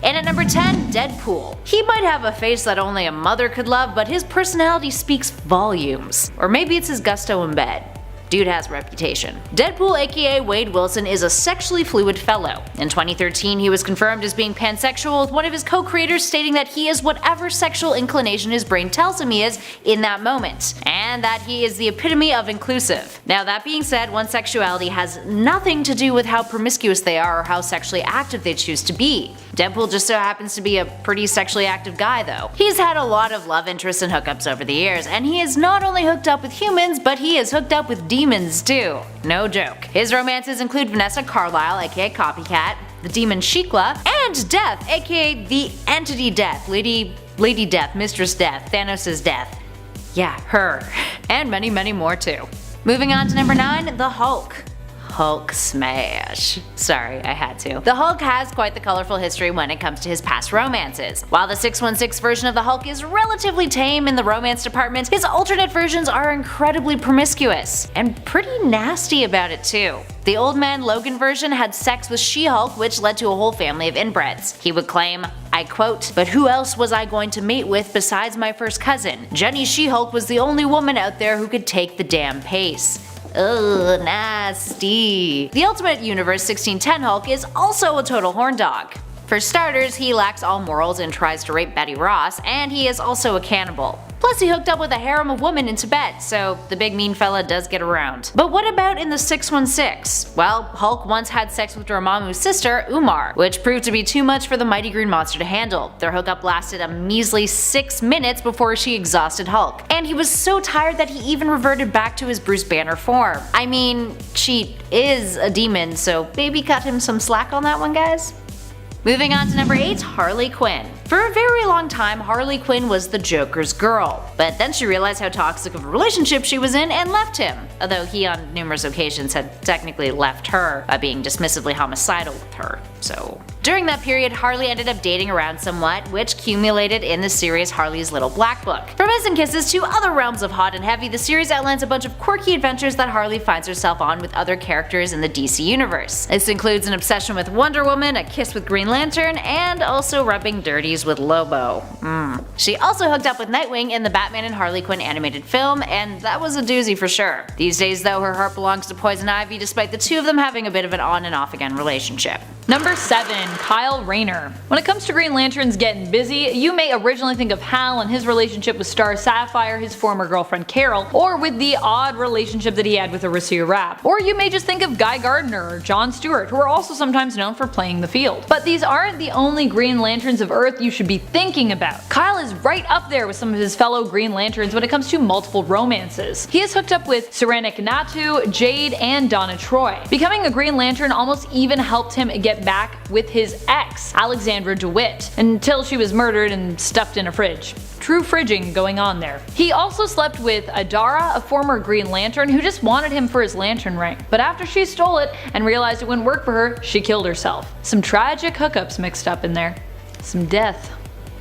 And at number 10, Deadpool. He might have a face that only a mother could love, but his personality speaks volumes. Or maybe it's his gusto in bed. Dude has a reputation. Deadpool aka Wade Wilson is a sexually fluid fellow. In 2013 he was confirmed as being pansexual, with one of his co-creators stating that he is whatever sexual inclination his brain tells him he is in that moment, and that he is the epitome of inclusive. Now that being said, one's sexuality has nothing to do with how promiscuous they are or how sexually active they choose to be. Deadpool just so happens to be a pretty sexually active guy though. He's had a lot of love interests and hookups over the years, and he is not only hooked up with humans, but he is hooked up with demons too. No joke. His romances include Vanessa Carlyle aka Copycat, the demon Shikla, and Death aka the entity Death, Lady Death, Mistress Death, Thanos' Death. Yeah, her. And many, many more too. Moving on to number 9, the Hulk. Hulk smash. Sorry, I had to. The Hulk has quite the colorful history when it comes to his past romances. While the 616 version of the Hulk is relatively tame in the romance department, his alternate versions are incredibly promiscuous, and pretty nasty about it too. The Old Man Logan version had sex with She-Hulk, which led to a whole family of inbreds. He would claim, I quote, "But who else was I going to mate with besides my first cousin? Jenny She-Hulk was the only woman out there who could take the damn pace." Ugh, nasty. The Ultimate Universe 1610 Hulk is also a total horn dog. For starters, he lacks all morals and tries to rape Betty Ross, and he is also a cannibal. Plus he hooked up with a harem of women in Tibet, so the big mean fella does get around. But what about in the 616? Well, Hulk once had sex with Dormammu's sister, Umar, which proved to be too much for the mighty green monster to handle. Their hookup lasted a measly 6 minutes before she exhausted Hulk, and he was so tired that he even reverted back to his Bruce Banner form. I mean, she is a demon, so maybe cut him some slack on that one, guys. Moving on to number 8, Harley Quinn. For a very long time, Harley Quinn was the Joker's girl, but then she realized how toxic of a relationship she was in and left him, although he on numerous occasions had technically left her by being dismissively homicidal with her, so. During that period, Harley ended up dating around somewhat, which culminated in the series Harley's Little Black Book. From Miss and Kisses to other realms of hot and heavy, the series outlines a bunch of quirky adventures that Harley finds herself on with other characters in the DC universe. This includes an obsession with Wonder Woman, a kiss with Green Lantern, and also rubbing dirties with Lobo. She also hooked up with Nightwing in the Batman and Harley Quinn animated film, and that was a doozy for sure. These days though, her heart belongs to Poison Ivy, despite the two of them having a bit of an on and off again relationship. Number 7, Kyle Rayner. When it comes to Green Lanterns getting busy, you may originally think of Hal and his relationship with Star Sapphire, his former girlfriend Carol, or with the odd relationship that he had with Arisia Rapp. Or you may just think of Guy Gardner or Jon Stewart, who are also sometimes known for playing the field. But these aren't the only Green Lanterns of Earth you should be thinking about. Kyle is right up there with some of his fellow Green Lanterns when it comes to multiple romances. He is hooked up with Saranik Natu, Jade, and Donna Troy. Becoming a Green Lantern almost even helped him get back with his ex, Alexandra DeWitt, until she was murdered and stuffed in a fridge. True fridging going on there. He also slept with Adara, a former Green Lantern who just wanted him for his lantern ring, but after she stole it and realized it wouldn't work for her, she killed herself. Some tragic hookups mixed up in there. Some death.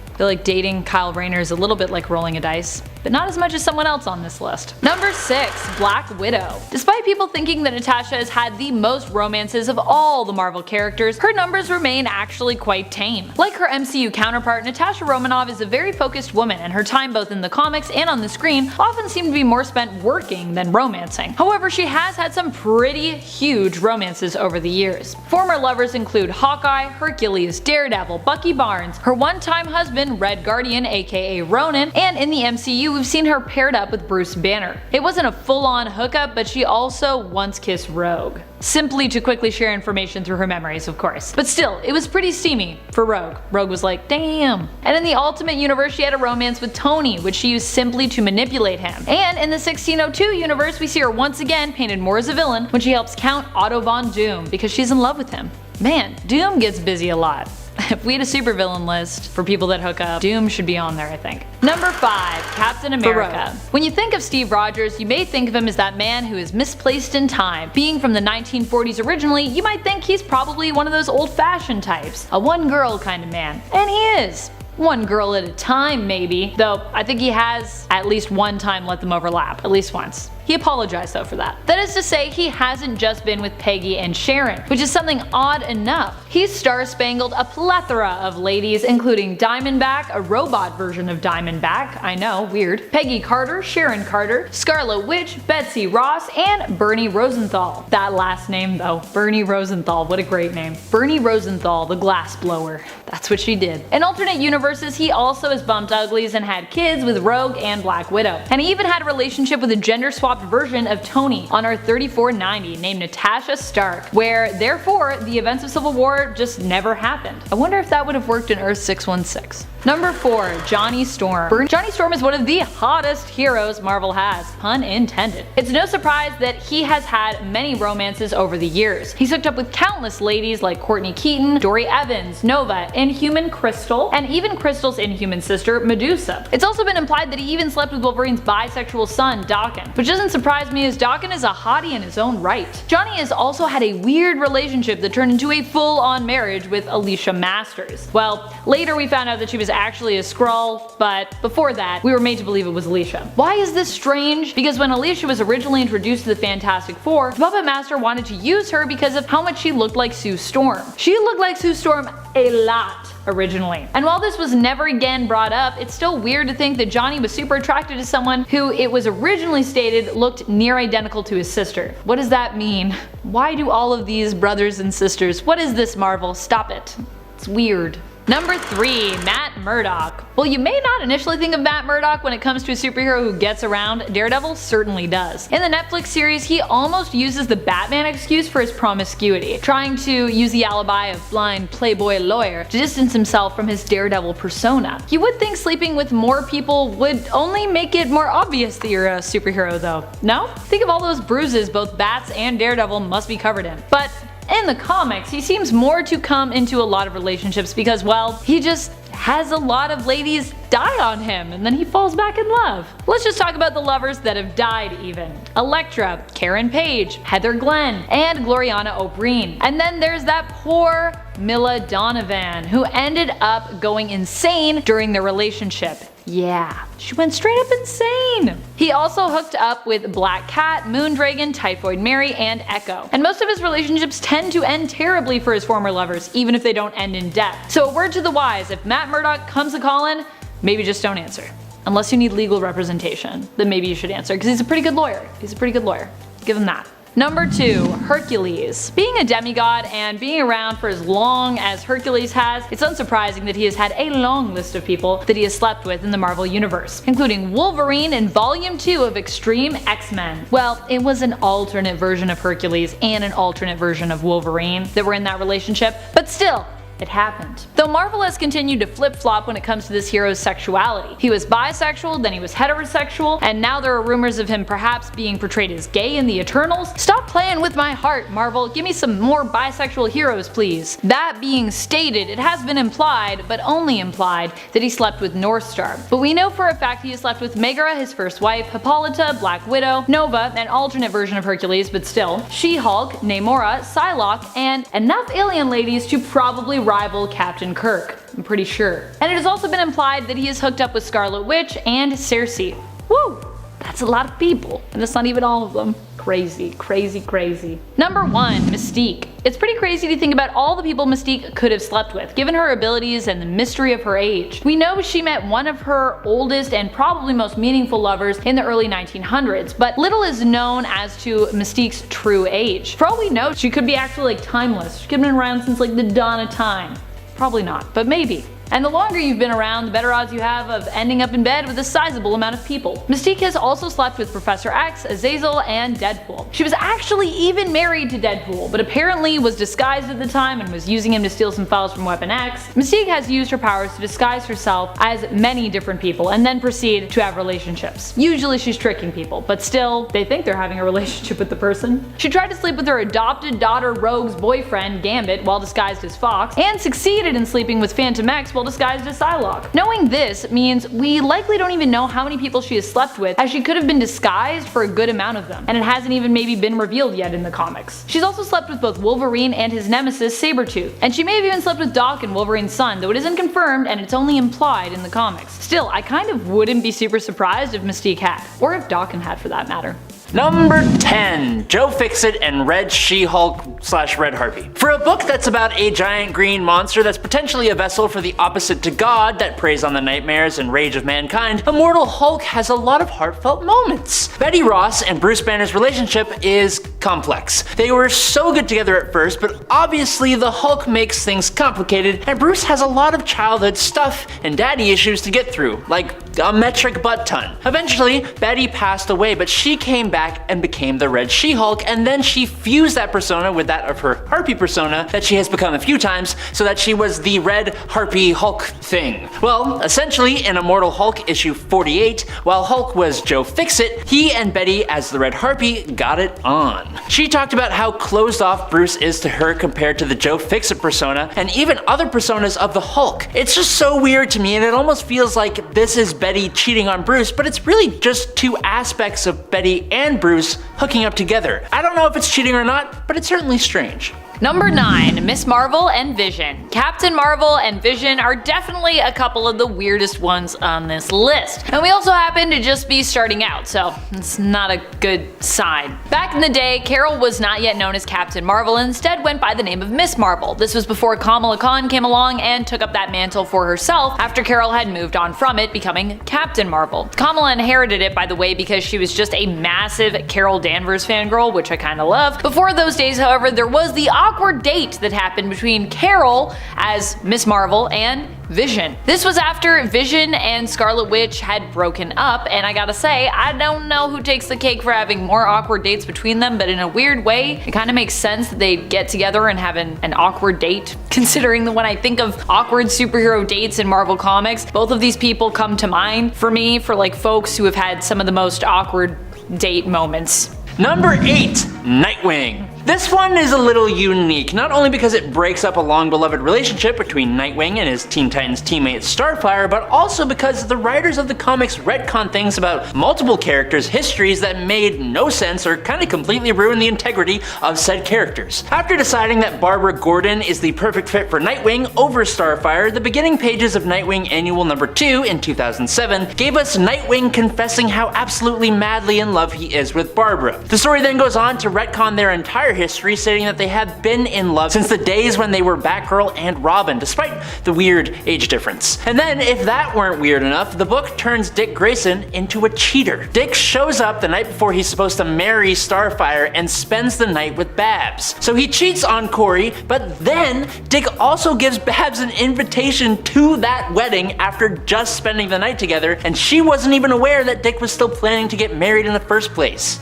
I feel like dating Kyle Rayner is a little bit like rolling a dice, but not as much as someone else on this list. Number 6, Black Widow. Despite people thinking that Natasha has had the most romances of all the Marvel characters, her numbers remain actually quite tame. Like her MCU counterpart, Natasha Romanoff is a very focused woman, and her time both in the comics and on the screen often seemed to be more spent working than romancing. However, she has had some pretty huge romances over the years. Former lovers include Hawkeye, Hercules, Daredevil, Bucky Barnes, her one-time husband Red Guardian aka Ronan, and in the MCU we've seen her paired up with Bruce Banner. It wasn't a full-on hookup, but she also once kissed Rogue. Simply to quickly share information through her memories, of course. But still, it was pretty steamy for Rogue. Rogue was like, damn. And in the Ultimate Universe she had a romance with Tony, which she used simply to manipulate him. And in the 1602 universe we see her once again painted more as a villain when she helps Count Otto von Doom because she's in love with him. Man, Doom gets busy a lot. If we had a supervillain list for people that hook up, Doom should be on there, I think. Number 5, Captain America. When you think of Steve Rogers, you may think of him as that man who is misplaced in time. Being from the 1940s originally, you might think he's probably one of those old-fashioned types, a one-girl kind of man. And he is. One girl at a time maybe, though I think he has at least one time let them overlap, at least once. He apologized though for that. That is to say, he hasn't just been with Peggy and Sharon, which is something odd enough. He's star-spangled a plethora of ladies, including Diamondback, a robot version of Diamondback, I know, weird, Peggy Carter, Sharon Carter, Scarlet Witch, Betsy Ross, and Bernie Rosenthal. That last name though, Bernie Rosenthal, what a great name. Bernie Rosenthal, the glass blower. That's what she did. In alternate universes, he also has bumped uglies and had kids with Rogue and Black Widow. And he even had a relationship with a gender-swapped version of Tony on our 3490 named Natasha Stark, where therefore the events of Civil War just never happened. I wonder if that would have worked in Earth 616. Number 4. Johnny Storm. Johnny Storm is one of the hottest heroes Marvel has, pun intended. It's no surprise that he has had many romances over the years. He's hooked up with countless ladies like Courtney Keaton, Dory Evans, Nova, Inhuman Crystal, and even Crystal's Inhuman sister, Medusa. It's also been implied that he even slept with Wolverine's bisexual son, Daken, which doesn't surprise me as Daken is a hottie in his own right. Johnny has also had a weird relationship that turned into a full-on marriage with Alicia Masters. Well, later we found out that she was actually a Skrull, but before that, we were made to believe it was Alicia. Why is this strange? Because when Alicia was originally introduced to the Fantastic Four, the Puppet Master wanted to use her because of how much she looked like Sue Storm. She looked like Sue Storm a lot originally. And while this was never again brought up, it's still weird to think that Johnny was super attracted to someone who it was originally stated looked near identical to his sister. What does that mean? Why do all of these brothers and sisters? What is this, Marvel? Stop it. It's weird. Number 3. Matt Murdock. Well, you may not initially think of Matt Murdock when it comes to a superhero who gets around. Daredevil certainly does. In the Netflix series, he almost uses the Batman excuse for his promiscuity, trying to use the alibi of blind playboy lawyer to distance himself from his Daredevil persona. You would think sleeping with more people would only make it more obvious that you're a superhero though. No? Think of all those bruises both Bats and Daredevil must be covered in. But in the comics, he seems more to come into a lot of relationships because, well, he just has a lot of ladies die on him and then he falls back in love. Let's just talk about the lovers that have died even. Elektra, Karen Page, Heather Glenn, and Gloriana O'Brien. And then there's that poor Milla Donovan who ended up going insane during their relationship. Yeah, she went straight up insane. He also hooked up with Black Cat, Moondragon, Typhoid Mary, and Echo. And most of his relationships tend to end terribly for his former lovers, even if they don't end in death. So a word to the wise, if Matt Murdock comes a callin', maybe just don't answer. Unless you need legal representation, then maybe you should answer, because he's a pretty good lawyer. He's a pretty good lawyer. Give him that. Number 2. Hercules. Being a demigod and being around for as long as Hercules has, it's unsurprising that he has had a long list of people that he has slept with in the Marvel Universe, including Wolverine in Volume 2 of Extreme X-Men. Well, it was an alternate version of Hercules and an alternate version of Wolverine that were in that relationship, but still, it happened. Though Marvel has continued to flip-flop when it comes to this hero's sexuality. He was bisexual, then he was heterosexual, and now there are rumors of him perhaps being portrayed as gay in the Eternals. Stop playing with my heart, Marvel. Give me some more bisexual heroes, please. That being stated, it has been implied, but only implied, that he slept with Northstar. But we know for a fact he has slept with Megara, his first wife, Hippolyta, Black Widow, Nova, an alternate version of Hercules, but still, She-Hulk, Namora, Psylocke, and enough alien ladies to probably rival Captain Kirk, I'm pretty sure. And it has also been implied that he is hooked up with Scarlet Witch and Cersei. Woo! That's a lot of people, and that's not even all of them. Crazy, crazy, crazy. Number 1. Mystique. It's pretty crazy to think about all the people Mystique could have slept with, given her abilities and the mystery of her age. We know she met one of her oldest and probably most meaningful lovers in the early 1900s, but little is known as to Mystique's true age. For all we know, she could be actually like timeless. She could have been around since like the dawn of time. Probably not, but maybe. And the longer you've been around, the better odds you have of ending up in bed with a sizable amount of people. Mystique has also slept with Professor X, Azazel, and Deadpool. She was actually even married to Deadpool, but apparently was disguised at the time and was using him to steal some files from Weapon X. Mystique has used her powers to disguise herself as many different people and then proceed to have relationships. Usually she's tricking people, but still, they think they're having a relationship with the person. She tried to sleep with her adopted daughter Rogue's boyfriend, Gambit, while disguised as Fox, and succeeded in sleeping with Phantom X while disguised as Psylocke. Knowing this means we likely don't even know how many people she has slept with, as she could have been disguised for a good amount of them, and it hasn't even maybe been revealed yet in the comics. She's also slept with both Wolverine and his nemesis Sabretooth, and she may have even slept with Doc and Wolverine's son, though it isn't confirmed and it's only implied in the comics. Still, I kind of wouldn't be super surprised if Mystique had, or if Daken had for that matter. Number 10. Joe Fixit and Red She-Hulk / Red Harpy. For a book that's about a giant green monster that's potentially a vessel for the opposite to God that preys on the nightmares and rage of mankind, Immortal Hulk has a lot of heartfelt moments. Betty Ross and Bruce Banner's relationship is complex. They were so good together at first, but obviously the Hulk makes things complicated, and Bruce has a lot of childhood stuff and daddy issues to get through, like a metric butt ton. Eventually, Betty passed away, but she came back and became the Red She-Hulk, and then she fused that persona with that of her Harpy persona that she has become a few times, so that she was the Red Harpy Hulk thing. Well, essentially, in Immortal Hulk issue 48, while Hulk was Joe Fixit, he and Betty as the Red Harpy got it on. She talked about how closed off Bruce is to her compared to the Joe Fixit persona, and even other personas of the Hulk. It's just so weird to me, and it almost feels like this is Betty cheating on Bruce, but it's really just two aspects of Betty and Bruce hooking up together. I don't know if it's cheating or not, but it's certainly strange. Number 9. Miss Marvel and Vision. Captain Marvel and Vision are definitely a couple of the weirdest ones on this list. And we also happen to just be starting out, so it's not a good sign. Back in the day, Carol was not yet known as Captain Marvel and instead went by the name of Miss Marvel. This was before Kamala Khan came along and took up that mantle for herself after Carol had moved on from it, becoming Captain Marvel. Kamala inherited it, by the way, because she was just a massive Carol Danvers fangirl, which I kinda love. Before those days, however, there was the awkward date that happened between Carol as Miss Marvel and Vision. This was after Vision and Scarlet Witch had broken up, and I gotta say, I don't know who takes the cake for having more awkward dates between them, but in a weird way, it kind of makes sense that they'd get together and have an awkward date, considering that when I think of awkward superhero dates in Marvel Comics, both of these people come to mind for me, for like folks who have had some of the most awkward date moments. Number 8. Nightwing. This one is a little unique, not only because it breaks up a long-beloved relationship between Nightwing and his Teen Titans teammate Starfire, but also because the writers of the comics retcon things about multiple characters' histories that made no sense or kinda completely ruined the integrity of said characters. After deciding that Barbara Gordon is the perfect fit for Nightwing over Starfire, the beginning pages of Nightwing Annual No. 2 in 2007 gave us Nightwing confessing how absolutely madly in love he is with Barbara. The story then goes on to retcon their entire history, stating that they have been in love since the days when they were Batgirl and Robin, despite the weird age difference. And then, if that weren't weird enough, the book turns Dick Grayson into a cheater. Dick shows up the night before he's supposed to marry Starfire and spends the night with Babs. So he cheats on Corey, but then Dick also gives Babs an invitation to that wedding after just spending the night together, and she wasn't even aware that Dick was still planning to get married in the first place.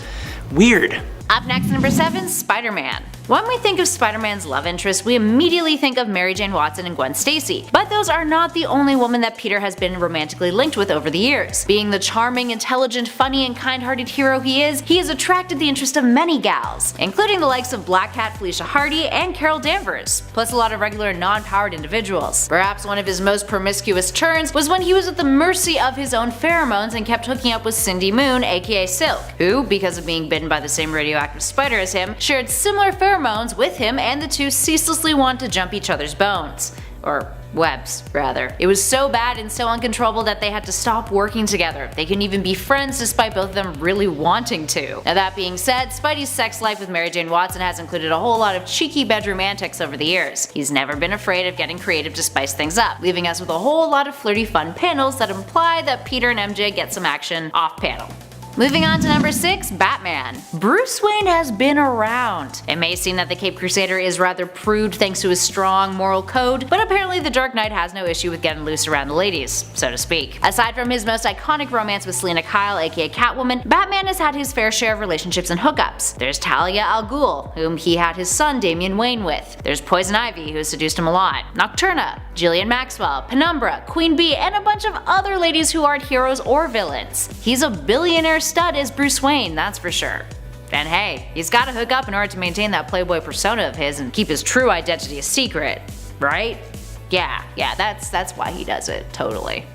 Weird. Up next, number 7, Spider-Man. When we think of Spider-Man's love interest, we immediately think of Mary Jane Watson and Gwen Stacy. But those are not the only women that Peter has been romantically linked with over the years. Being the charming, intelligent, funny, and kind-hearted hero he has attracted the interest of many gals, including the likes of Black Cat Felicia Hardy and Carol Danvers, plus a lot of regular non-powered individuals. Perhaps one of his most promiscuous turns was when he was at the mercy of his own pheromones and kept hooking up with Cindy Moon, aka Silk, who, because of being bitten by the same radioactive spider as him, shared similar pheromones with him, and the two ceaselessly want to jump each other's bones. Or webs, rather. It was so bad and so uncontrollable that they had to stop working together. They couldn't even be friends despite both of them really wanting to. Now that being said, Spidey's sex life with Mary Jane Watson has included a whole lot of cheeky bedroom antics over the years. He's never been afraid of getting creative to spice things up, leaving us with a whole lot of flirty fun panels that imply that Peter and MJ get some action off panel. Moving on to number 6, Batman. Bruce Wayne has been around. It may seem that the Caped Crusader is rather prude thanks to his strong moral code, but apparently the Dark Knight has no issue with getting loose around the ladies, so to speak. Aside from his most iconic romance with Selena Kyle, aka Catwoman, Batman has had his fair share of relationships and hookups. There's Talia al Ghul, whom he had his son Damian Wayne with. There's Poison Ivy, who seduced him a lot. Nocturna, Gillian Maxwell, Penumbra, Queen Bee, and a bunch of other ladies who aren't heroes or villains. He's a billionaire stud as Bruce Wayne, that's for sure. And hey, he's gotta hook up in order to maintain that playboy persona of his and keep his true identity a secret, right? Yeah, that's why he does it, totally.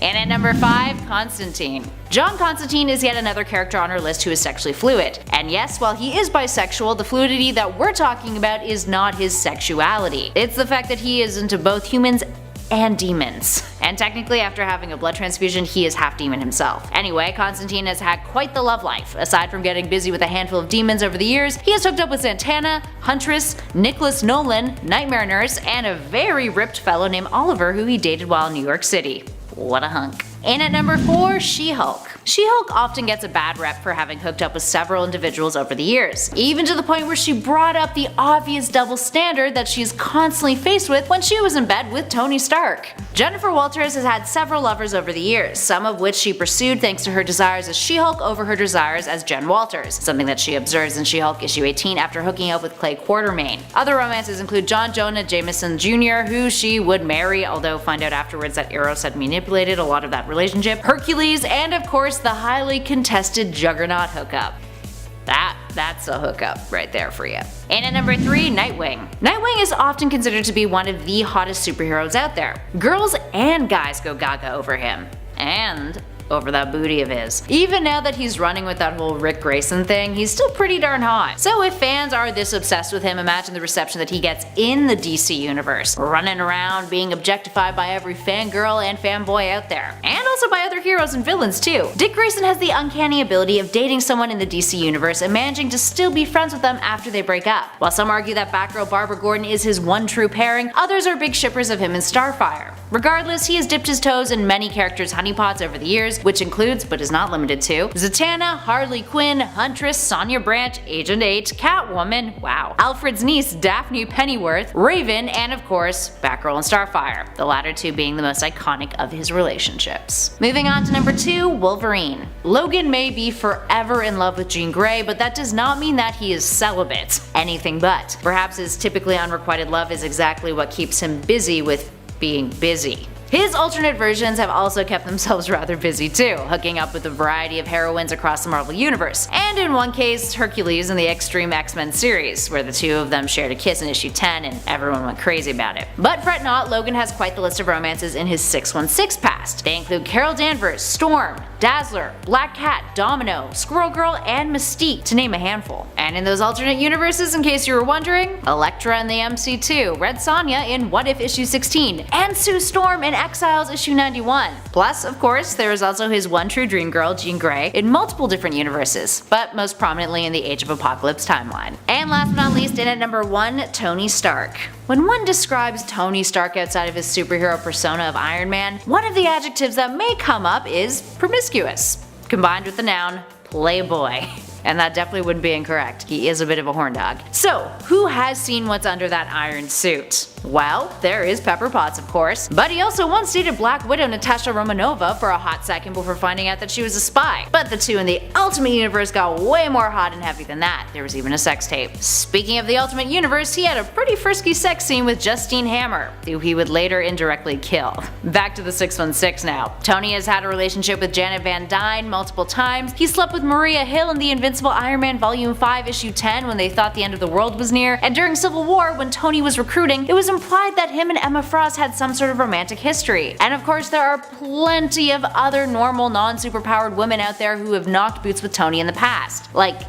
And at number 5, Constantine. John Constantine is yet another character on our list who is sexually fluid. And yes, while he is bisexual, the fluidity that we're talking about is not his sexuality. It's the fact that he is into both humans and demons. And technically, after having a blood transfusion, he is half demon himself. Anyway, Constantine has had quite the love life. Aside from getting busy with a handful of demons over the years, he has hooked up with Santana, Huntress, Nicholas Nolan, Nightmare Nurse, and a very ripped fellow named Oliver who he dated while in New York City. What a hunk. And at number 4, She-Hulk. She-Hulk often gets a bad rep for having hooked up with several individuals over the years, even to the point where she brought up the obvious double standard that she is constantly faced with when she was in bed with Tony Stark. Jennifer Walters has had several lovers over the years, some of which she pursued thanks to her desires as She-Hulk over her desires as Jen Walters, something that she observes in She-Hulk issue 18 after hooking up with Clay Quartermain. Other romances include John Jonah Jameson Jr., who she would marry, although find out afterwards that Eros had manipulated a lot of that relationship, Hercules, and of course the highly contested Juggernaut hookup. That's a hookup right there for you. And at number 3, Nightwing. Nightwing is often considered to be one of the hottest superheroes out there. Girls and guys go gaga over him. And over that booty of his. Even now that he's running with that whole Rick Grayson thing, he's still pretty darn hot. So if fans are this obsessed with him, imagine the reception that he gets in the DC universe. Running around, being objectified by every fangirl and fanboy out there. And also by other heroes and villains too. Dick Grayson has the uncanny ability of dating someone in the DC universe and managing to still be friends with them after they break up. While some argue that Batgirl Barbara Gordon is his one true pairing, others are big shippers of him in Starfire. Regardless, he has dipped his toes in many characters' honeypots over the years, which includes, but is not limited to, Zatanna, Harley Quinn, Huntress, Sonya Branch, Agent 8, Catwoman, wow, Alfred's niece Daphne Pennyworth, Raven, and of course, Batgirl and Starfire, the latter two being the most iconic of his relationships. Moving on to number 2, Wolverine. Logan may be forever in love with Jean Grey, but that does not mean that he is celibate. Anything but. Perhaps his typically unrequited love is exactly what keeps him busy with being busy. His alternate versions have also kept themselves rather busy too, hooking up with a variety of heroines across the Marvel Universe, and in one case, Hercules in the Extreme X-Men series, where the two of them shared a kiss in issue 10 and everyone went crazy about it. But fret not, Logan has quite the list of romances in his 616 past. They include Carol Danvers, Storm, Dazzler, Black Cat, Domino, Squirrel Girl, and Mystique, to name a handful. And in those alternate universes, in case you were wondering, Elektra in the MC2, Red Sonja in What If issue 16, and Sue Storm in Exiles issue 91. Plus, of course, there is also his one true dream girl, Jean Grey, in multiple different universes, but most prominently in the Age of Apocalypse timeline. And last but not least, in at number 1, Tony Stark. When one describes Tony Stark outside of his superhero persona of Iron Man, one of the adjectives that may come up is promiscuous, combined with the noun playboy. And that definitely wouldn't be incorrect. He is a bit of a horn dog. So, who has seen what's under that iron suit? Well, there is Pepper Potts, of course, but he also once dated Black Widow Natasha Romanova for a hot second before finding out that she was a spy. But the two in the Ultimate Universe got way more hot and heavy than that. There was even a sex tape. Speaking of the Ultimate Universe, he had a pretty frisky sex scene with Justine Hammer, who he would later indirectly kill. Back to the 616 now. Tony has had a relationship with Janet Van Dyne multiple times. He slept with Maria Hill in the Invincible Iron Man Volume 5 issue 10 when they thought the end of the world was near, and during Civil War when Tony was recruiting, it was implied that him and Emma Frost had some sort of romantic history. And of course there are plenty of other normal non-superpowered women out there who have knocked boots with Tony in the past. Like,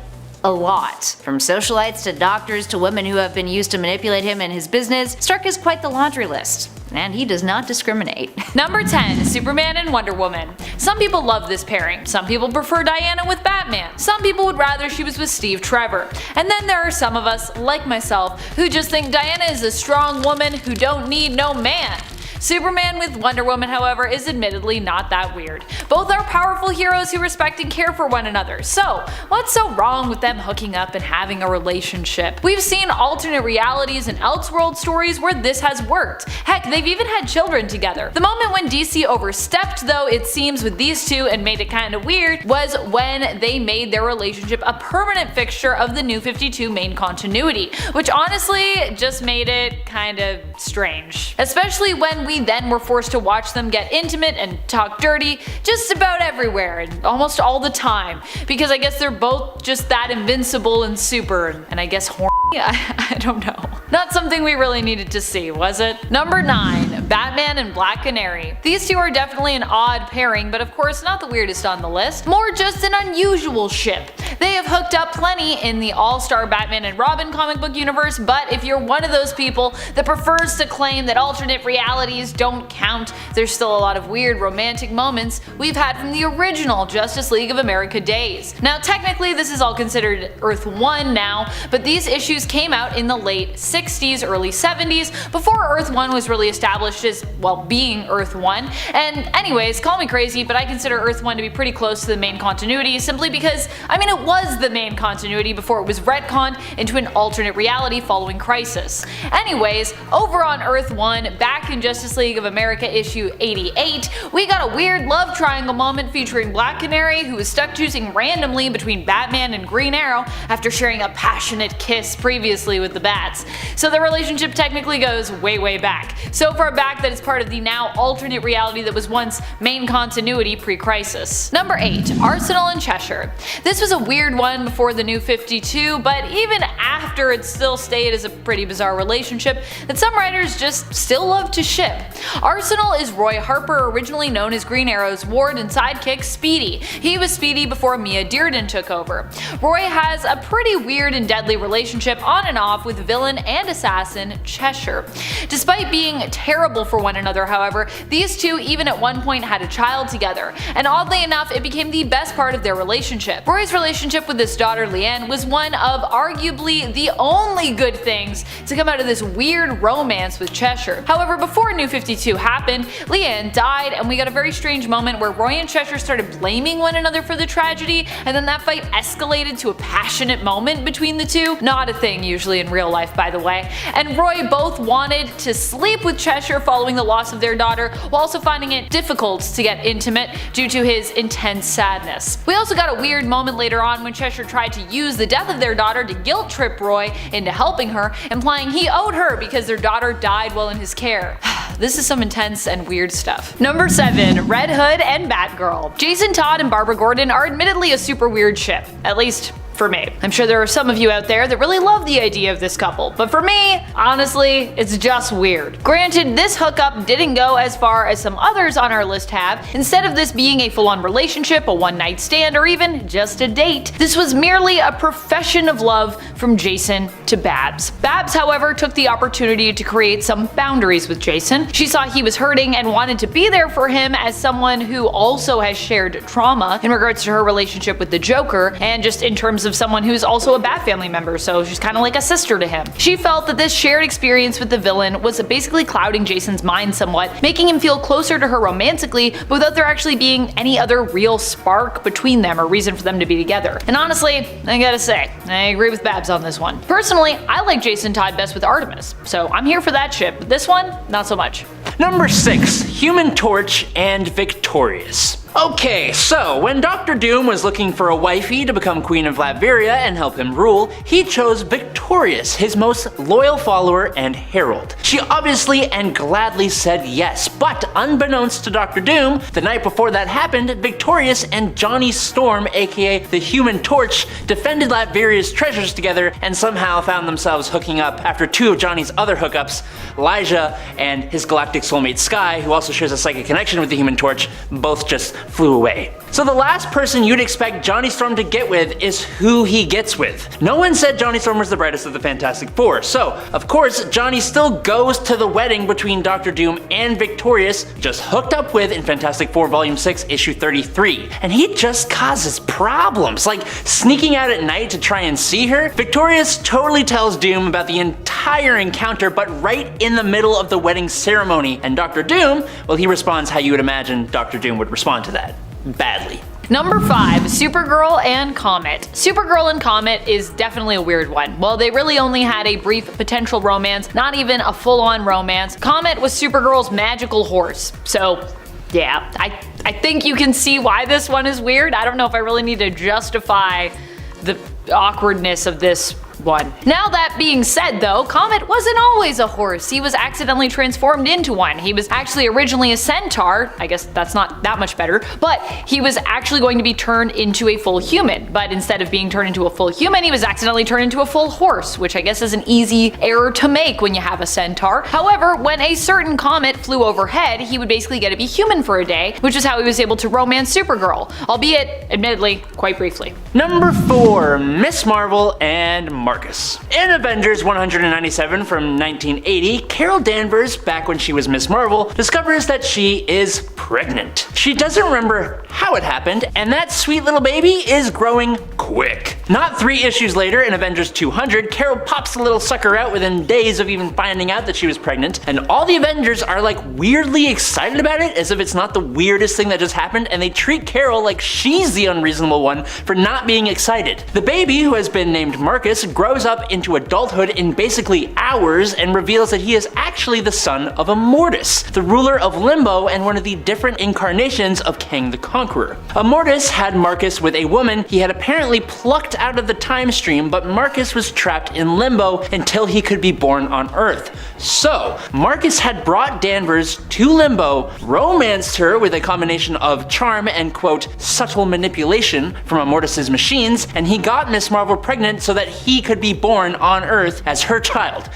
a lot. From socialites to doctors to women who have been used to manipulate him and his business, Stark has quite the laundry list. And he does not discriminate. Number 10, Superman and Wonder Woman. Some people love this pairing. Some people prefer Diana with Batman. Some people would rather she was with Steve Trevor. And then there are some of us, like myself, who just think Diana is a strong woman who don't need no man. Superman with Wonder Woman, however, is admittedly not that weird. Both are powerful heroes who respect and care for one another, so what's so wrong with them hooking up and having a relationship? We've seen alternate realities and Elseworld stories where this has worked. Heck, they've even had children together. The moment when DC overstepped, though, it seems, with these two and made it kinda weird, was when they made their relationship a permanent fixture of the New 52 main continuity, which honestly just made it kinda strange. Especially when we then were forced to watch them get intimate and talk dirty just about everywhere and almost all the time, because I guess they're both just that invincible and super, and I guess horny. I don't know. Not something we really needed to see, was it? Number 9. Batman and Black Canary. These two are definitely an odd pairing, but of course not the weirdest on the list. More just an unusual ship. They have hooked up plenty in the all-star Batman and Robin comic book universe, but if you're one of those people that prefers to claim that alternate realities don't count, there's still a lot of weird romantic moments we've had from the original Justice League of America days. Now technically this is all considered Earth 1 now, but these issues came out in the late 60s, early 70s, before Earth 1 was really established as, well, being Earth 1. And anyways, call me crazy, but I consider Earth 1 to be pretty close to the main continuity simply because, I mean, it was the main continuity before it was retconned into an alternate reality following Crisis. Anyways, over on Earth 1, back in Justice League of America issue 88, we got a weird love triangle moment featuring Black Canary, who was stuck choosing randomly between Batman and Green Arrow after sharing a passionate kiss previously with the Bats. So the relationship technically goes way back. So far back that it's part of the now alternate reality that was once main continuity pre-Crisis. Number 8. Arsenal and Cheshire. This was a weird one before the New 52, but even after it still stayed as a pretty bizarre relationship that some writers just still love to ship. Arsenal is Roy Harper, originally known as Green Arrow's ward and sidekick Speedy. He was Speedy before Mia Dearden took over. Roy has a pretty weird and deadly relationship on and off with villain and assassin Cheshire. Despite being terrible for one another, however, these two even at one point had a child together, and oddly enough it became the best part of their relationship. Roy's relationship with his daughter Leanne was one of arguably the only good things to come out of this weird romance with Cheshire. However, before New 52 happened, Leanne died, and we got a very strange moment where Roy and Cheshire started blaming one another for the tragedy, and then that fight escalated to a passionate moment between the two. Not a thing usually in real life, by the way. And Roy both wanted to sleep with Cheshire following the loss of their daughter, while also finding it difficult to get intimate due to his intense sadness. We also got a weird moment later on when Cheshire tried to use the death of their daughter to guilt trip Roy into helping her, implying he owed her because their daughter died while in his care. This is some intense and weird stuff. Number 7. Red Hood and Batgirl. Jason Todd and Barbara Gordon are admittedly a super weird ship, at least for me. I'm sure there are some of you out there that really love the idea of this couple, but for me, honestly, it's just weird. Granted, this hookup didn't go as far as some others on our list have. Instead of this being a full-on relationship, a one-night stand, or even just a date, this was merely a profession of love from Jason to Babs. Babs, however, took the opportunity to create some boundaries with Jason. She saw he was hurting and wanted to be there for him as someone who also has shared trauma in regards to her relationship with the Joker, and just in terms of someone who's also a Bat family member, so she's kind of like a sister to him. She felt that this shared experience with the villain was basically clouding Jason's mind somewhat, making him feel closer to her romantically, but without there actually being any other real spark between them or reason for them to be together. And honestly, I gotta say, I agree with Babs on this one. Personally, I like Jason Todd best with Artemis, so I'm here for that ship, but this one, not so much. Number 6. Human Torch and Victorious. Okay, so when Dr. Doom was looking for a wifey to become Queen of Latveria and help him rule, he chose Victorious, his most loyal follower and herald. She obviously and gladly said yes, but unbeknownst to Dr. Doom, the night before that happened, Victorious and Johnny Storm, aka the Human Torch, defended Latveria's treasures together and somehow found themselves hooking up after two of Johnny's other hookups, Elijah and his galactic soulmate Sky, who also shares a psychic connection with the Human Torch, both just flew away. So the last person you'd expect Johnny Storm to get with is who he gets with. No one said Johnny Storm was the brightest of the Fantastic Four, so of course Johnny still goes to the wedding between Dr. Doom and Victorious, just hooked up with in Fantastic Four Volume 6 issue 33. And he just causes problems, like sneaking out at night to try and see her. Victorious totally tells Doom about the entire encounter, but right in the middle of the wedding ceremony, and Dr. Doom, well, he responds how you would imagine Dr. Doom would respond to that. Badly. Number 5. Supergirl and Comet. Supergirl and Comet is definitely a weird one. While they really only had a brief potential romance, not even a full-on romance, Comet was Supergirl's magical horse. So yeah, I think you can see why this one is weird. I don't know if I really need to justify the awkwardness of this one. Now that being said though, Comet wasn't always a horse. He was accidentally transformed into one. He was actually originally a centaur. I guess that's not that much better, but he was actually going to be turned into a full human. But instead of being turned into a full human, he was accidentally turned into a full horse, which I guess is an easy error to make when you have a centaur. However, when a certain comet flew overhead, he would basically get to be human for a day, which is how he was able to romance Supergirl, albeit, admittedly, quite briefly. Number 4, Miss Marvel and Marcus. In Avengers 197 from 1980, Carol Danvers, back when she was Miss Marvel, discovers that she is pregnant. She doesn't remember how it happened, and that sweet little baby is growing quick. Not 3 issues later, in Avengers 200, Carol pops the little sucker out within days of even finding out that she was pregnant, and all the Avengers are like weirdly excited about it, as if it's not the weirdest thing that just happened, and they treat Carol like she's the unreasonable one for not being excited. The baby, who has been named Marcus, grows up into adulthood in basically hours and reveals that he is actually the son of Immortus, the ruler of Limbo and one of the different incarnations of Kang the Conqueror. Immortus had Marcus with a woman he had apparently plucked out of the time stream, but Marcus was trapped in Limbo until he could be born on Earth. So, Marcus had brought Danvers to Limbo, romanced her with a combination of charm and quote, subtle manipulation from Immortus's machines, and he got Miss Marvel pregnant so that he could be born on Earth as her child.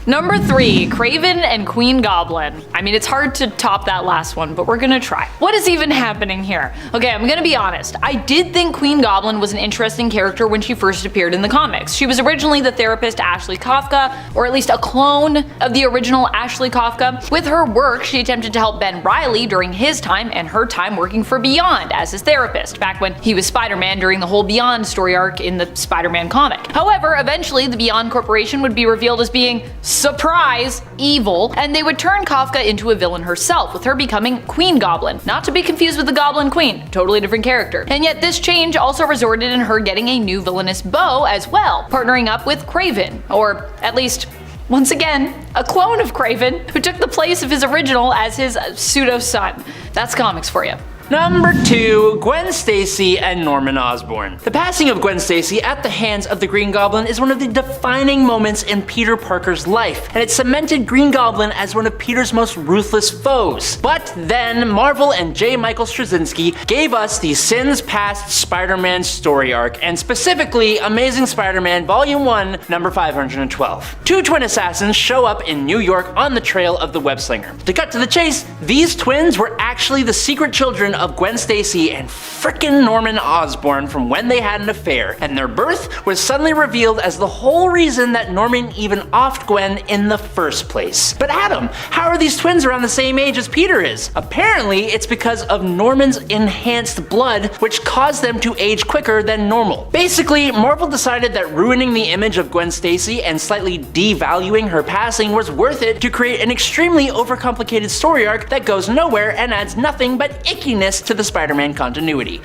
Number 3, Kraven and Queen Goblin. I mean, it's hard to top that last one, but we're gonna try. What is even happening here? Okay, I'm gonna be honest. I did think Queen Goblin was an interesting character when she first appeared in the comics. She was originally the therapist Ashley Kafka, or at least a clone of the original Ashley Kafka. With her work, she attempted to help Ben Reilly during his time and her time working for Beyond as his therapist, back when he was Spider-Man during the whole Beyond story arc in the Spider-Man comic. However, eventually the Beyond Corporation would be revealed as being, surprise, evil, and they would turn Kafka into a villain herself, with her becoming Queen Goblin. Not to be confused with the Goblin Queen, totally different character. And yet this change also resulted in her getting a new villainous beau as well, partnering up with Kraven, or at least, once again, a clone of Kraven, who took the place of his original as his pseudo-son. That's comics for you. Number 2, Gwen Stacy and Norman Osborn. The passing of Gwen Stacy at the hands of the Green Goblin is one of the defining moments in Peter Parker's life, and it cemented Green Goblin as one of Peter's most ruthless foes. But then Marvel and J. Michael Straczynski gave us the Sins Past Spider-Man story arc, and specifically Amazing Spider-Man Volume 1, number 512. 2 twin assassins show up in New York on the trail of the web-slinger. To cut to the chase, these twins were actually the secret children of Gwen Stacy and frickin' Norman Osborn from when they had an affair, and their birth was suddenly revealed as the whole reason that Norman even offed Gwen in the first place. But Adam, how are these twins around the same age as Peter is? Apparently, it's because of Norman's enhanced blood, which caused them to age quicker than normal. Basically, Marvel decided that ruining the image of Gwen Stacy and slightly devaluing her passing was worth it to create an extremely overcomplicated story arc that goes nowhere and adds nothing but ickiness to the Spider-Man continuity.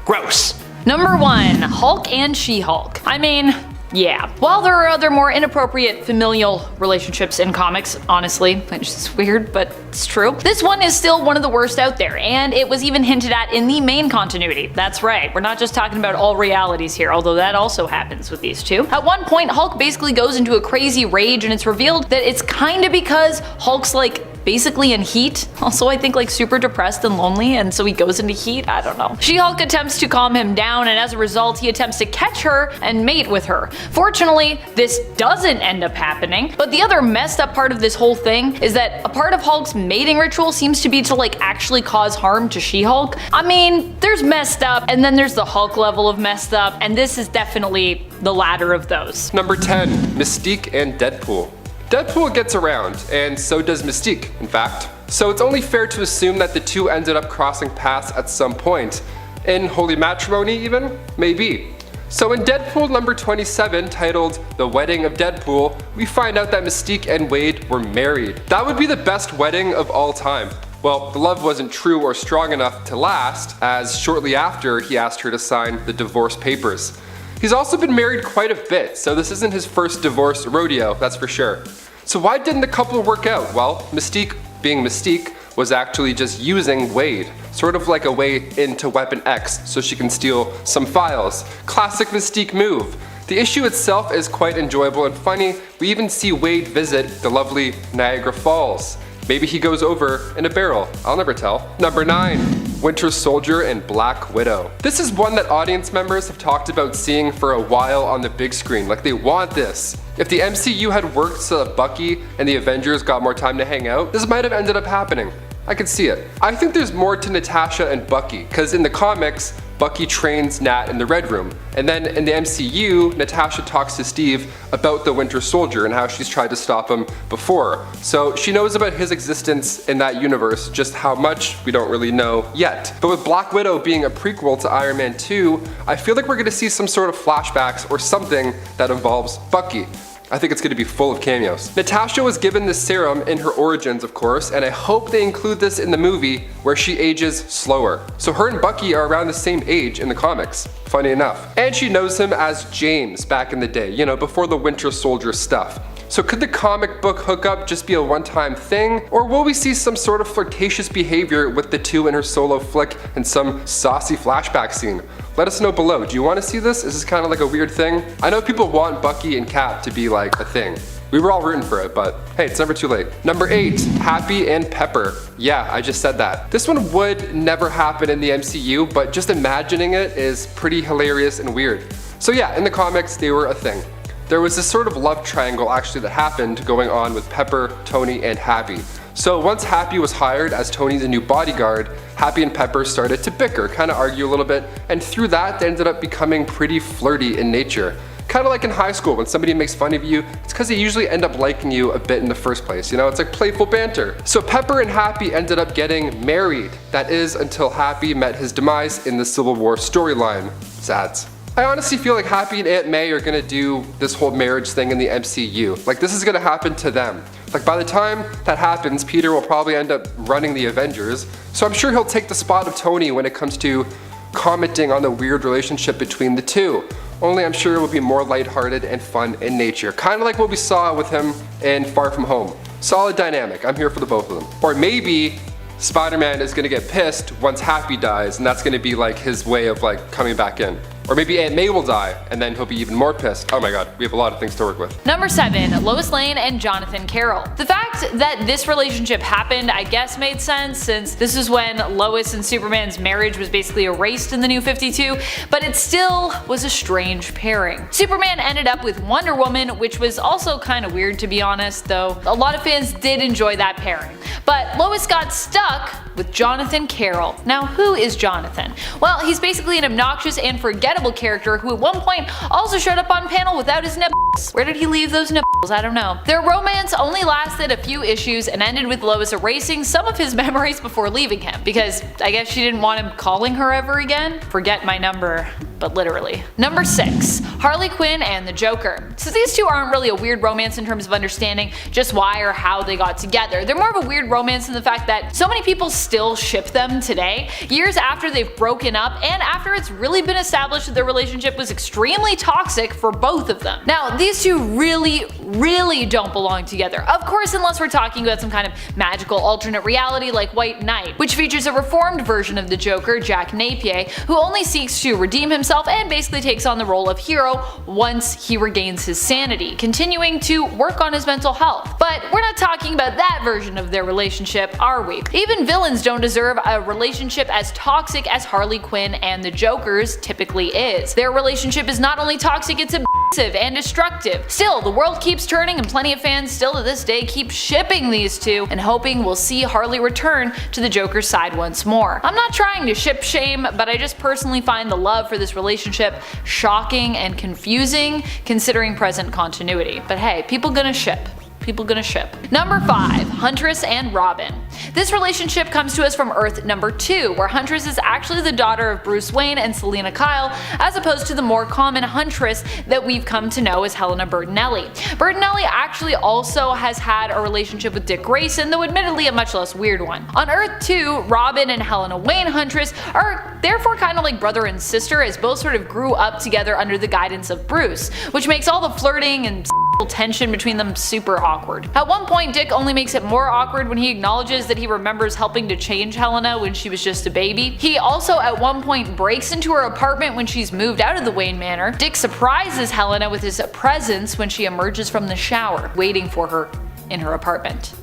Gross. Number 1, Hulk and She-Hulk. I mean, yeah. While there are other more inappropriate familial relationships in comics, honestly, which is weird, but it's true, this one is still one of the worst out there, and it was even hinted at in the main continuity. That's right, we're not just talking about all realities here, although that also happens with these two. At one point, Hulk basically goes into a crazy rage, and it's revealed that it's kinda because Hulk's like basically in heat. Also, I think like super depressed and lonely, and so he goes into heat. I don't know. She-Hulk attempts to calm him down, and as a result, he attempts to catch her and mate with her. Fortunately, this doesn't end up happening, but the other messed up part of this whole thing is that a part of Hulk's mating ritual seems to be to like actually cause harm to She-Hulk. I mean, there's messed up, and then there's the Hulk level of messed up, and this is definitely the latter of those. Number 10, Mystique and Deadpool. Deadpool gets around, and so does Mystique, in fact. So it's only fair to assume that the two ended up crossing paths at some point. In holy matrimony even? Maybe. So in Deadpool number 27, titled The Wedding of Deadpool, we find out that Mystique and Wade were married. That would be the best wedding of all time. Well, the love wasn't true or strong enough to last, as shortly after he asked her to sign the divorce papers. He's also been married quite a bit, so this isn't his first divorce rodeo, that's for sure. So why didn't the couple work out? Well, Mystique, being Mystique, was actually just using Wade, sort of like a way into Weapon X so she can steal some files. Classic Mystique move. The issue itself is quite enjoyable and funny. We even see Wade visit the lovely Niagara Falls. Maybe he goes over in a barrel, I'll never tell. Number 9. Winter Soldier and Black Widow. This is one that audience members have talked about seeing for a while on the big screen, like they want this. If the MCU had worked so that Bucky and the Avengers got more time to hang out, this might have ended up happening. I could see it. I think there's more to Natasha and Bucky, because in the comics, Bucky trains Nat in the Red Room, and then in the MCU, Natasha talks to Steve about the Winter Soldier and how she's tried to stop him before. So she knows about his existence in that universe, just how much we don't really know yet. But with Black Widow being a prequel to Iron Man 2, I feel like we're gonna see some sort of flashbacks or something that involves Bucky. I think it's going to be full of cameos. Natasha was given this serum in her origins, of course, and I hope they include this in the movie where she ages slower. So her and Bucky are around the same age in the comics, funny enough. And she knows him as James back in the day, you know, before the Winter Soldier stuff. So could the comic book hookup just be a one-time thing, or will we see some sort of flirtatious behavior with the two in her solo flick and some saucy flashback scene? Let us know below. Do you want to see this? Is this kind of like a weird thing? I know people want Bucky and Cap to be like a thing. We were all rooting for it, but hey, it's never too late. Number 8, Happy and Pepper. Yeah, I just said that. This one would never happen in the MCU, but just imagining it is pretty hilarious and weird. So yeah, in the comics, they were a thing. There was this sort of love triangle actually that happened going on with Pepper, Tony, and Happy. So once Happy was hired as Tony's new bodyguard, Happy and Pepper started to bicker, kind of argue a little bit, and through that they ended up becoming pretty flirty in nature. Kind of like in high school when somebody makes fun of you, it's because they usually end up liking you a bit in the first place, you know, it's like playful banter. So Pepper and Happy ended up getting married. That is until Happy met his demise in the Civil War storyline. Sads. I honestly feel like Happy and Aunt May are gonna do this whole marriage thing in the MCU. Like this is gonna happen to them. Like by the time that happens, Peter will probably end up running the Avengers. So I'm sure he'll take the spot of Tony when it comes to commenting on the weird relationship between the two. Only I'm sure it will be more lighthearted and fun in nature. Kind of like what we saw with him in Far From Home. Solid dynamic, I'm here for the both of them. Or maybe Spider-Man is gonna get pissed once Happy dies, and that's gonna be like his way of like coming back in. Or maybe Aunt May will die, and then he'll be even more pissed. Oh my god, we have a lot of things to work with. Number 7, Lois Lane and Jonathan Carroll. The fact that this relationship happened, I guess made sense, since this is when Lois and Superman's marriage was basically erased in the New 52, but it still was a strange pairing. Superman ended up with Wonder Woman, which was also kind of weird to be honest, though a lot of fans did enjoy that pairing. But Lois got stuck with Jonathan Carroll. Now who is Jonathan? Well, he's basically an obnoxious and forgettable character who at one point also showed up on panel without his nipples. Where did he leave those nipples? I don't know. Their romance only lasted a few issues and ended with Lois erasing some of his memories before leaving him, because I guess she didn't want him calling her ever again. Forget my number, but literally. Number 6, Harley Quinn and the Joker. So these two aren't really a weird romance in terms of understanding just why or how they got together. They're more of a weird romance in the fact that so many people still ship them today, years after they've broken up and after it's really been established that their relationship was extremely toxic for both of them. Now, these two really don't belong together. Of course, unless we're talking about some kind of magical alternate reality like White Knight, which features a reformed version of the Joker, Jack Napier, who only seeks to redeem himself and basically takes on the role of hero once he regains his sanity, continuing to work on his mental health. But we're not talking about that version of their relationship, are we? Even villains don't deserve a relationship as toxic as Harley Quinn and the Joker's typically is. Their relationship is not only toxic, it's abusive and destructive. Still, the world keeps turning and plenty of fans still to this day keep shipping these two and hoping we'll see Harley return to the Joker's side once more. I'm not trying to ship shame, but I just personally find the love for this relationship shocking and confusing considering present continuity. But hey, people gonna ship. People gonna ship. Number 5, Huntress and Robin. This relationship comes to us from Earth number 2, where Huntress is actually the daughter of Bruce Wayne and Selina Kyle, as opposed to the more common Huntress that we've come to know as Helena Bertinelli. Bertinelli actually also has had a relationship with Dick Grayson, though admittedly a much less weird one. On Earth 2, Robin and Helena Wayne Huntress are therefore kind of like brother and sister, as both sort of grew up together under the guidance of Bruce, which makes all the flirting and tension between them super awkward. At one point, Dick only makes it more awkward when he acknowledges that he remembers helping to change Helena when she was just a baby. He also at one point breaks into her apartment when she's moved out of the Wayne Manor. Dick surprises Helena with his presence when she emerges from the shower, waiting for her in her apartment.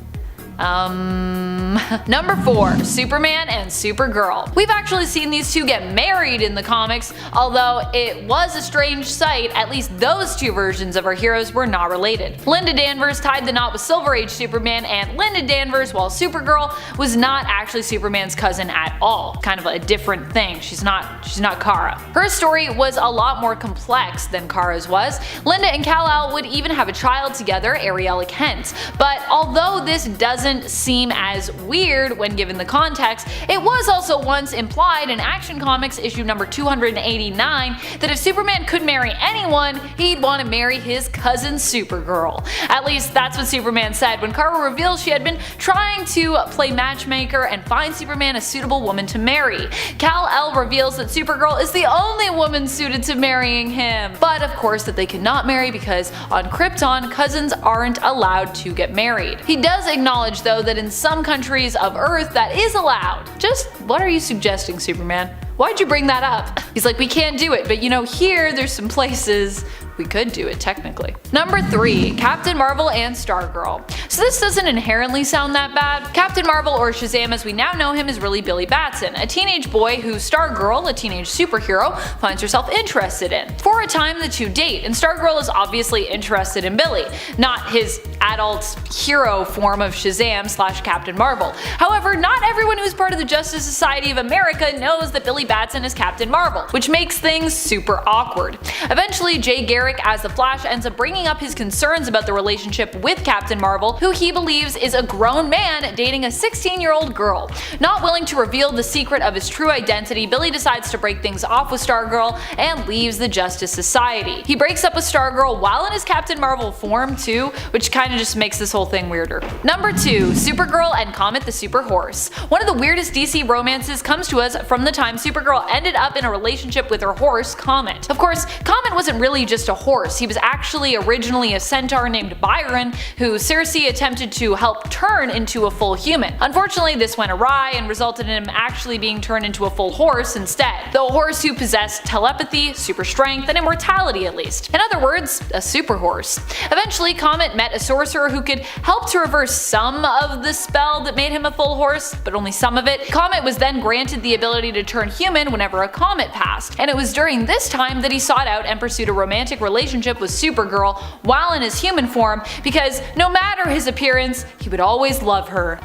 Number 4. Superman and Supergirl. We've actually seen these two get married in the comics, although it was a strange sight. At least those two versions of our heroes were not related. Linda Danvers tied the knot with Silver Age Superman, and Linda Danvers, while Supergirl, was not actually Superman's cousin at all. Kind of a different thing. She's not Kara. Her story was a lot more complex than Kara's was. Linda and Kal-El would even have a child together, Ariella Kent. But although this doesn't seem as weird when given the context, it was also once implied in Action Comics issue number 289 that if Superman could marry anyone, he'd want to marry his cousin Supergirl. At least that's what Superman said when Kara reveals she had been trying to play matchmaker and find Superman a suitable woman to marry. Kal-El reveals that Supergirl is the only woman suited to marrying him, but of course that they cannot marry because on Krypton, cousins aren't allowed to get married. He does acknowledge though that in some countries of Earth that is allowed. Just what are you suggesting, Superman? Why'd you bring that up? He's like, we can't do it, but you know, here there's some places we could do it technically. Number 3. Captain Marvel and Stargirl. So this doesn't inherently sound that bad. Captain Marvel, or Shazam as we now know him, is really Billy Batson, a teenage boy who Stargirl, a teenage superhero, finds herself interested in. For a time the two date, and Stargirl is obviously interested in Billy, not his adult hero form of Shazam / Captain Marvel. However, not everyone who's part of the Justice Society of America knows that Billy Batson is Captain Marvel, which makes things super awkward. Eventually, Jay Garrick as the Flash ends up bringing up his concerns about the relationship with Captain Marvel, who he believes is a grown man dating a 16-year-old girl. Not willing to reveal the secret of his true identity, Billy decides to break things off with Stargirl and leaves the Justice Society. He breaks up with Stargirl while in his Captain Marvel form too, which kind of just makes this whole thing weirder. Number 2. Supergirl and Comet the Super Horse. One of the weirdest DC romances comes to us from the time Supergirl ended up in a relationship with her horse, Comet. Of course, Comet wasn't really just a horse. He was actually originally a centaur named Byron, who Cersei attempted to help turn into a full human. Unfortunately, this went awry and resulted in him actually being turned into a full horse instead. Though a horse who possessed telepathy, super strength, and immortality at least. In other words, a super horse. Eventually, Comet met a sorcerer who could help to reverse some of the spell that made him a full horse, but only some of it. Comet was then granted the ability to turn human whenever a comet passed, and it was during this time that he sought out and pursued a romantic relationship with Supergirl while in his human form, because no matter his appearance, he would always love her.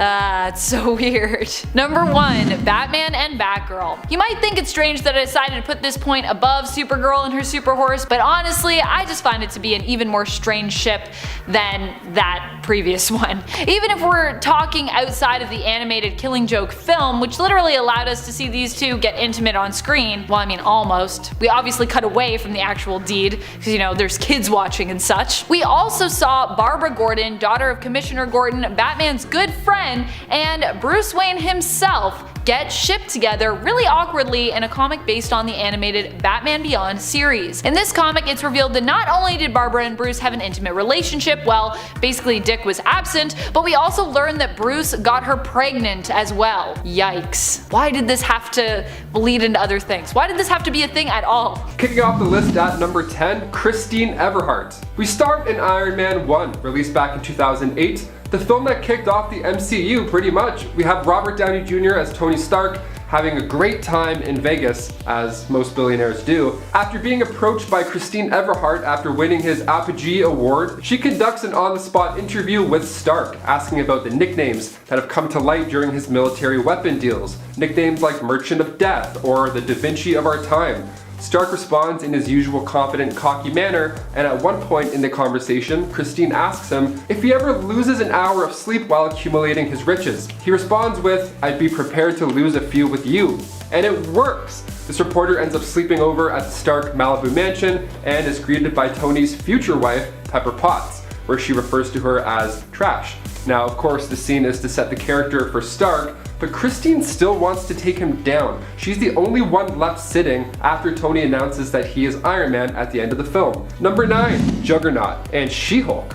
It's so weird. Number 1. Batman and Batgirl. You might think it's strange that I decided to put this point above Supergirl and her super horse, but honestly, I just find it to be an even more strange ship than that previous one. Even if we're talking outside of the animated Killing Joke film, which literally allowed us to see these two get intimate on screen, well I mean almost. We obviously cut away from the actual deed, because you know there's kids watching and such. We also saw Barbara Gordon, daughter of Commissioner Gordon, Batman's good friend, and Bruce Wayne himself get shipped together really awkwardly in a comic based on the animated Batman Beyond series. In this comic, it's revealed that not only did Barbara and Bruce have an intimate relationship, well, basically Dick was absent, but we also learned that Bruce got her pregnant as well. Yikes. Why did this have to bleed into other things? Why did this have to be a thing at all? Kicking off the list at number 10, Christine Everhart. We start in Iron Man 1, released back in 2008. The film that kicked off the MCU pretty much. We have Robert Downey Jr. as Tony Stark, having a great time in Vegas, as most billionaires do. After being approached by Christine Everhart after winning his Apogee Award, she conducts an on-the-spot interview with Stark, asking about the nicknames that have come to light during his military weapon deals. Nicknames like Merchant of Death or the Da Vinci of our time. Stark responds in his usual confident, cocky manner, and at one point in the conversation, Christine asks him if he ever loses an hour of sleep while accumulating his riches. He responds with, "I'd be prepared to lose a few with you." And it works! This reporter ends up sleeping over at the Stark Malibu mansion and is greeted by Tony's future wife, Pepper Potts, where she refers to her as trash. Now, of course, the scene is to set the character for Stark, but Christine still wants to take him down. She's the only one left sitting after Tony announces that he is Iron Man at the end of the film. Number 9, Juggernaut and She-Hulk.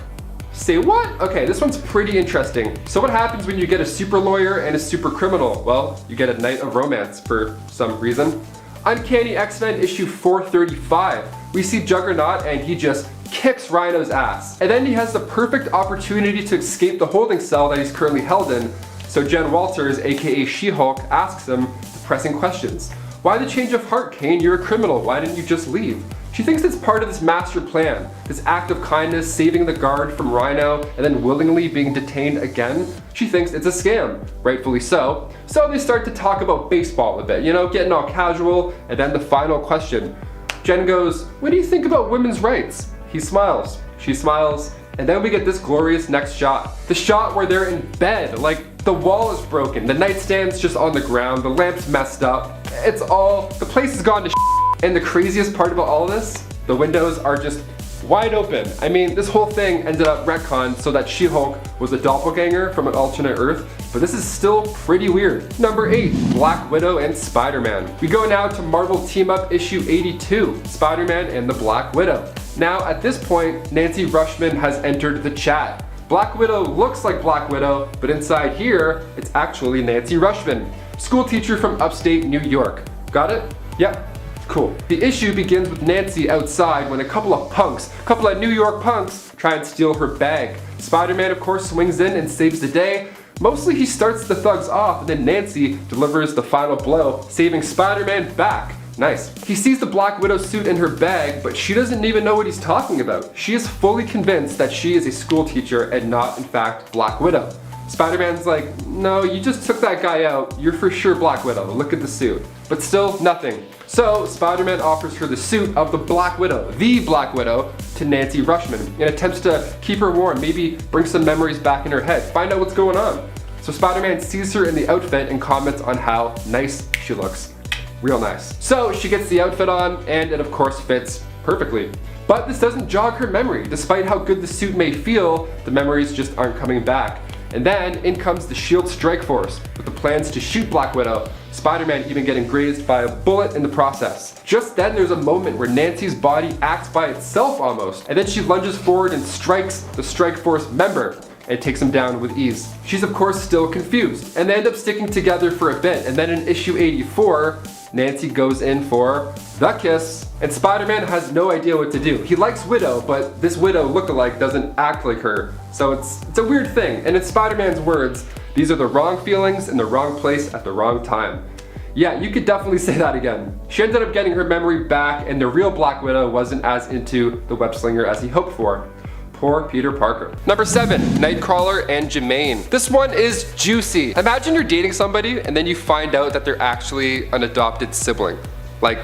Say what? Okay, this one's pretty interesting. So what happens when you get a super lawyer and a super criminal? Well, you get a night of romance for some reason. Uncanny X-Men issue 435. We see Juggernaut and he just kicks Rhino's ass. And then he has the perfect opportunity to escape the holding cell that he's currently held in. So Jen Walters, aka She-Hulk, asks him the pressing questions. Why the change of heart, Kane? You're a criminal. Why didn't you just leave? She thinks it's part of this master plan, this act of kindness, saving the guard from Rhino, and then willingly being detained again. She thinks it's a scam, rightfully so. So they start to talk about baseball a bit, you know, getting all casual, and then the final question. Jen goes, what do you think about women's rights? He smiles, she smiles, and then we get this glorious next shot. The shot where they're in bed, like the wall is broken, the nightstand's just on the ground, the lamp's messed up. The place has gone to shit. And the craziest part about all of this, the windows are just wide open. I mean, this whole thing ended up retconned so that She-Hulk was a doppelganger from an alternate Earth, but this is still pretty weird. Number 8, Black Widow and Spider-Man. We go now to Marvel Team Up issue 82, Spider-Man and the Black Widow. Now, at this point, Nancy Rushman has entered the chat. Black Widow looks like Black Widow, but inside here, it's actually Nancy Rushman, school teacher from upstate New York. Got it? Yep. Cool. The issue begins with Nancy outside when a couple of New York punks, try and steal her bag. Spider-Man, of course, swings in and saves the day. Mostly he starts the thugs off, and then Nancy delivers the final blow, saving Spider-Man back. Nice. He sees the Black Widow suit in her bag, but she doesn't even know what he's talking about. She is fully convinced that she is a school teacher and not, in fact, Black Widow. Spider-Man's like, no, you just took that guy out. You're for sure Black Widow. Look at the suit. But still, nothing. So Spider-Man offers her the suit of the Black Widow, to Nancy Rushman, and attempts to keep her warm, maybe bring some memories back in her head, find out what's going on. So Spider-Man sees her in the outfit and comments on how nice she looks. Real nice. So she gets the outfit on, and it of course fits perfectly. But this doesn't jog her memory. Despite how good the suit may feel, the memories just aren't coming back. And then in comes the S.H.I.E.L.D. strike force with the plans to shoot Black Widow, Spider-Man even getting grazed by a bullet in the process. Just then there's a moment where Nancy's body acts by itself almost, and then she lunges forward and strikes the strike force member and takes him down with ease. She's of course still confused, and they end up sticking together for a bit, and then in issue 84, Nancy goes in for the kiss, and Spider-Man has no idea what to do. He likes Widow, but this Widow lookalike doesn't act like her, so it's a weird thing, and in Spider-Man's words, these are the wrong feelings in the wrong place at the wrong time. Yeah, you could definitely say that again. She ended up getting her memory back, and the real Black Widow wasn't as into the web slinger as he hoped for. Poor Peter Parker. Number 7, Nightcrawler and Jermaine. This one is juicy. Imagine you're dating somebody and then you find out that they're actually an adopted sibling. Like,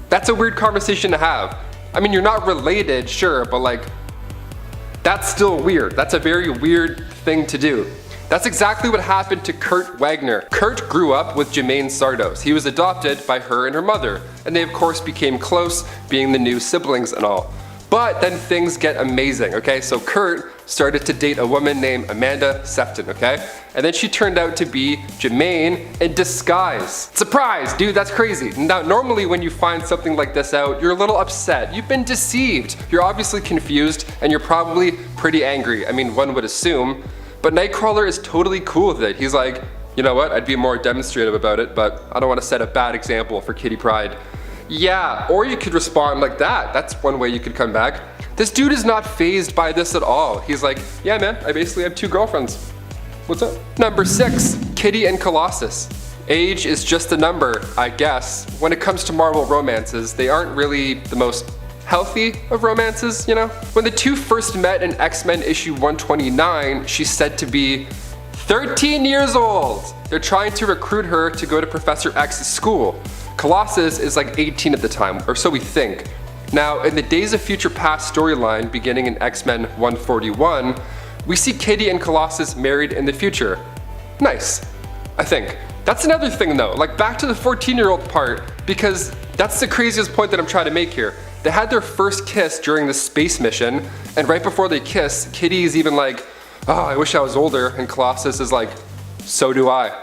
that's a weird conversation to have. I mean, you're not related, sure, but like, that's still weird. That's a very weird thing to do. That's exactly what happened to Kurt Wagner. Kurt grew up with Jermaine Sardos. He was adopted by her and her mother, and they of course became close, being the new siblings and all. But then things get amazing, okay? So Kurt started to date a woman named Amanda Sefton, okay? And then she turned out to be Jermaine in disguise. Surprise, dude, that's crazy. Now, normally when you find something like this out, you're a little upset. You've been deceived. You're obviously confused, and you're probably pretty angry. I mean, one would assume. But Nightcrawler is totally cool with it. He's like, you know what? I'd be more demonstrative about it, but I don't want to set a bad example for Kitty Pryde. Yeah, or you could respond like that. That's one way you could come back. This dude is not fazed by this at all. He's like, yeah man, I basically have 2 girlfriends. What's up? Number 6, Kitty and Colossus. Age is just a number, I guess. When it comes to Marvel romances, they aren't really the most healthy of romances, you know? When the two first met in X-Men issue 129, she's said to be 13 years old. They're trying to recruit her to go to Professor X's school. Colossus is like 18 at the time, or so we think. Now, in the Days of Future Past storyline beginning in X-Men 141, we see Kitty and Colossus married in the future. Nice, I think. That's another thing though, like back to the 14-year-old part, because that's the craziest point that I'm trying to make here. They had their first kiss during the space mission, and right before they kiss, Kitty is even like, oh, I wish I was older, and Colossus is like, so do I.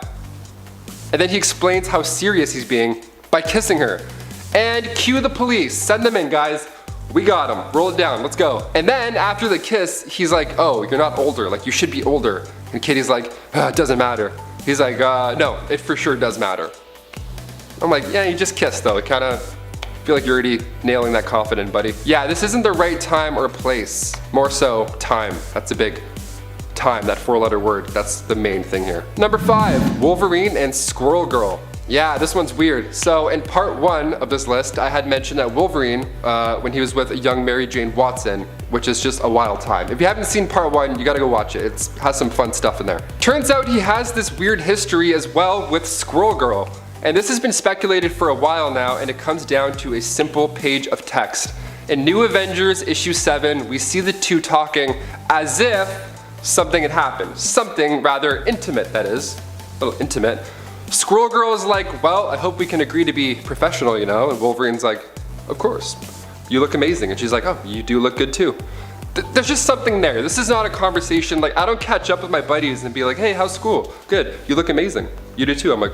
And then he explains how serious he's being by kissing her. And cue the police. Send them in, guys. We got him. Roll it down. Let's go. And then after the kiss, he's like, oh, you're not older. Like, you should be older. And Kitty's like, it doesn't matter. He's like, no, it for sure does matter. I'm like, yeah, you just kissed though. It kind of feel like you're already nailing that confident, buddy. Yeah, this isn't the right time or place. More so, time. That's a big time, that 4-letter word. That's the main thing here. Number 5, Wolverine and Squirrel Girl. Yeah, this one's weird. So in part 1 of this list, I had mentioned that Wolverine, when he was with a young Mary Jane Watson, which is just a wild time. If you haven't seen part 1, you gotta go watch it. It has some fun stuff in there. Turns out he has this weird history as well with Squirrel Girl. And this has been speculated for a while now, and it comes down to a simple page of text. In New Avengers issue 7, we see the two talking as if something had happened. Something rather intimate, that is. A little intimate. Squirrel Girl is like, well, I hope we can agree to be professional, you know? And Wolverine's like, of course. You look amazing. And she's like, oh, you do look good too. There's just something there. This is not a conversation, like, I don't catch up with my buddies and be like, hey, how's school? Good. You look amazing. You do too. I'm like,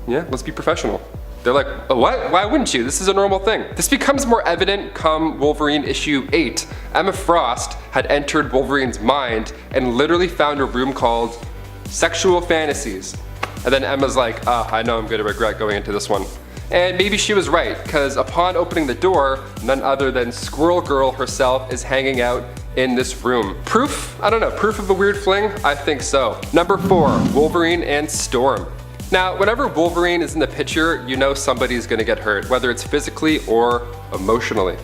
yeah, let's be professional. They're like, oh, what? Why wouldn't you? This is a normal thing. This becomes more evident come Wolverine issue 8. Emma Frost had entered Wolverine's mind and literally found a room called Sexual Fantasies. And then Emma's like, I know I'm gonna regret going into this one. And maybe she was right, because upon opening the door, none other than Squirrel Girl herself is hanging out in this room. Proof? I don't know, proof of a weird fling? I think so. Number 4, Wolverine and Storm. Now, whenever Wolverine is in the picture, you know somebody's gonna get hurt, whether it's physically or emotionally.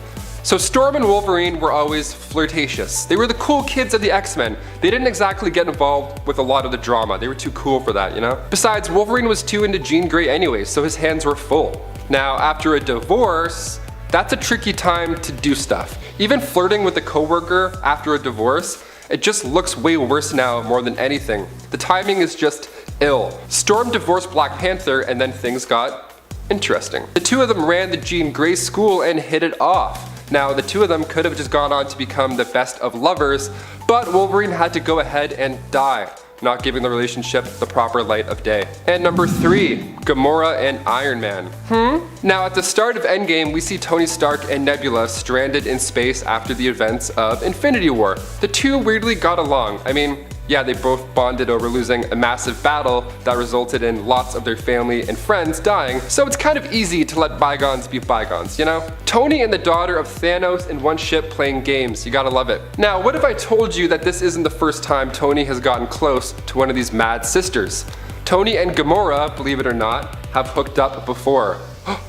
So Storm and Wolverine were always flirtatious. They were the cool kids of the X-Men. They didn't exactly get involved with a lot of the drama. They were too cool for that, you know? Besides, Wolverine was too into Jean Grey anyway, so his hands were full. Now, after a divorce, that's a tricky time to do stuff. Even flirting with a coworker after a divorce, it just looks way worse now more than anything. The timing is just ill. Storm divorced Black Panther and then things got interesting. The two of them ran the Jean Grey school and hit it off. Now, the two of them could have just gone on to become the best of lovers, but Wolverine had to go ahead and die, not giving the relationship the proper light of day. And number 3, Gamora and Iron Man. Now, at the start of Endgame, we see Tony Stark and Nebula stranded in space after the events of Infinity War. The two weirdly got along. I mean, yeah, they both bonded over losing a massive battle that resulted in lots of their family and friends dying, so it's kind of easy to let bygones be bygones, you know? Tony and the daughter of Thanos in one ship playing games, you gotta love it. Now, what if I told you that this isn't the first time Tony has gotten close to one of these mad sisters? Tony and Gamora, believe it or not, have hooked up before.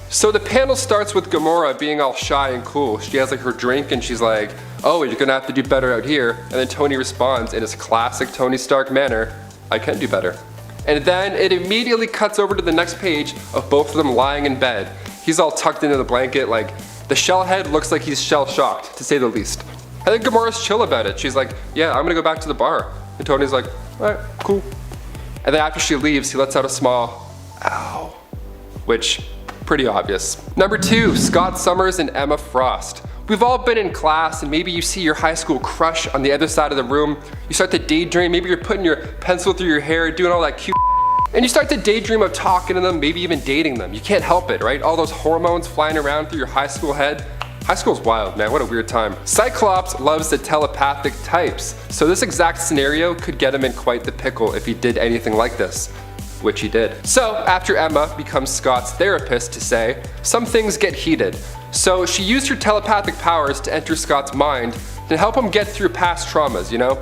So the panel starts with Gamora being all shy and cool. She has like her drink and she's like, oh, you're gonna have to do better out here. And then Tony responds in his classic Tony Stark manner, I can do better. And then it immediately cuts over to the next page of both of them lying in bed. He's all tucked into the blanket, like the shellhead looks like he's shell-shocked, to say the least. And then Gamora's chill about it. She's like, yeah, I'm gonna go back to the bar. And Tony's like, all right, cool. And then after she leaves, he lets out a small, ow, which, pretty obvious. Number 2, Scott Summers and Emma Frost. We've all been in class and maybe you see your high school crush on the other side of the room. You start to daydream, maybe you're putting your pencil through your hair, doing all that cute and you start to daydream of talking to them, maybe even dating them. You can't help it, right? All those hormones flying around through your high school head. High school's wild, man, what a weird time. Cyclops loves the telepathic types, so this exact scenario could get him in quite the pickle if he did anything like this, which he did. So after Emma becomes Scott's therapist to say, some things get heated. So she used her telepathic powers to enter Scott's mind to help him get through past traumas, you know?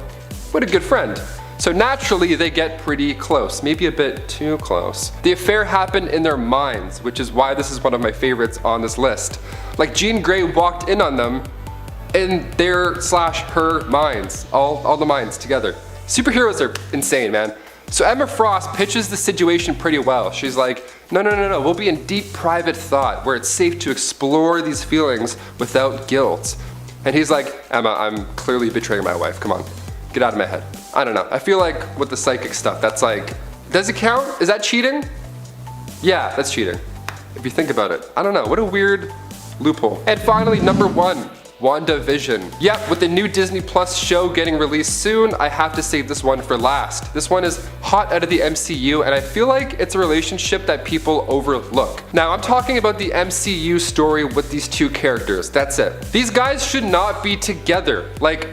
What a good friend. So naturally they get pretty close, maybe a bit too close. The affair happened in their minds, which is why this is one of my favorites on this list. Like Jean Grey walked in on them in their/her minds, all the minds together. Superheroes are insane, man. So Emma Frost pitches the situation pretty well. She's like, no, we'll be in deep private thought where it's safe to explore these feelings without guilt. And he's like, Emma, I'm clearly betraying my wife, come on, get out of my head. I don't know, I feel like with the psychic stuff, that's like, does it count? Is that cheating? Yeah, that's cheating. If you think about it. I don't know, what a weird loophole. And finally, number 1, WandaVision. Yep, with the new Disney Plus show getting released soon, I have to save this one for last. This one is hot out of the MCU, and I feel like it's a relationship that people overlook. Now, I'm talking about the MCU story with these two characters. That's it. These guys should not be together. Like,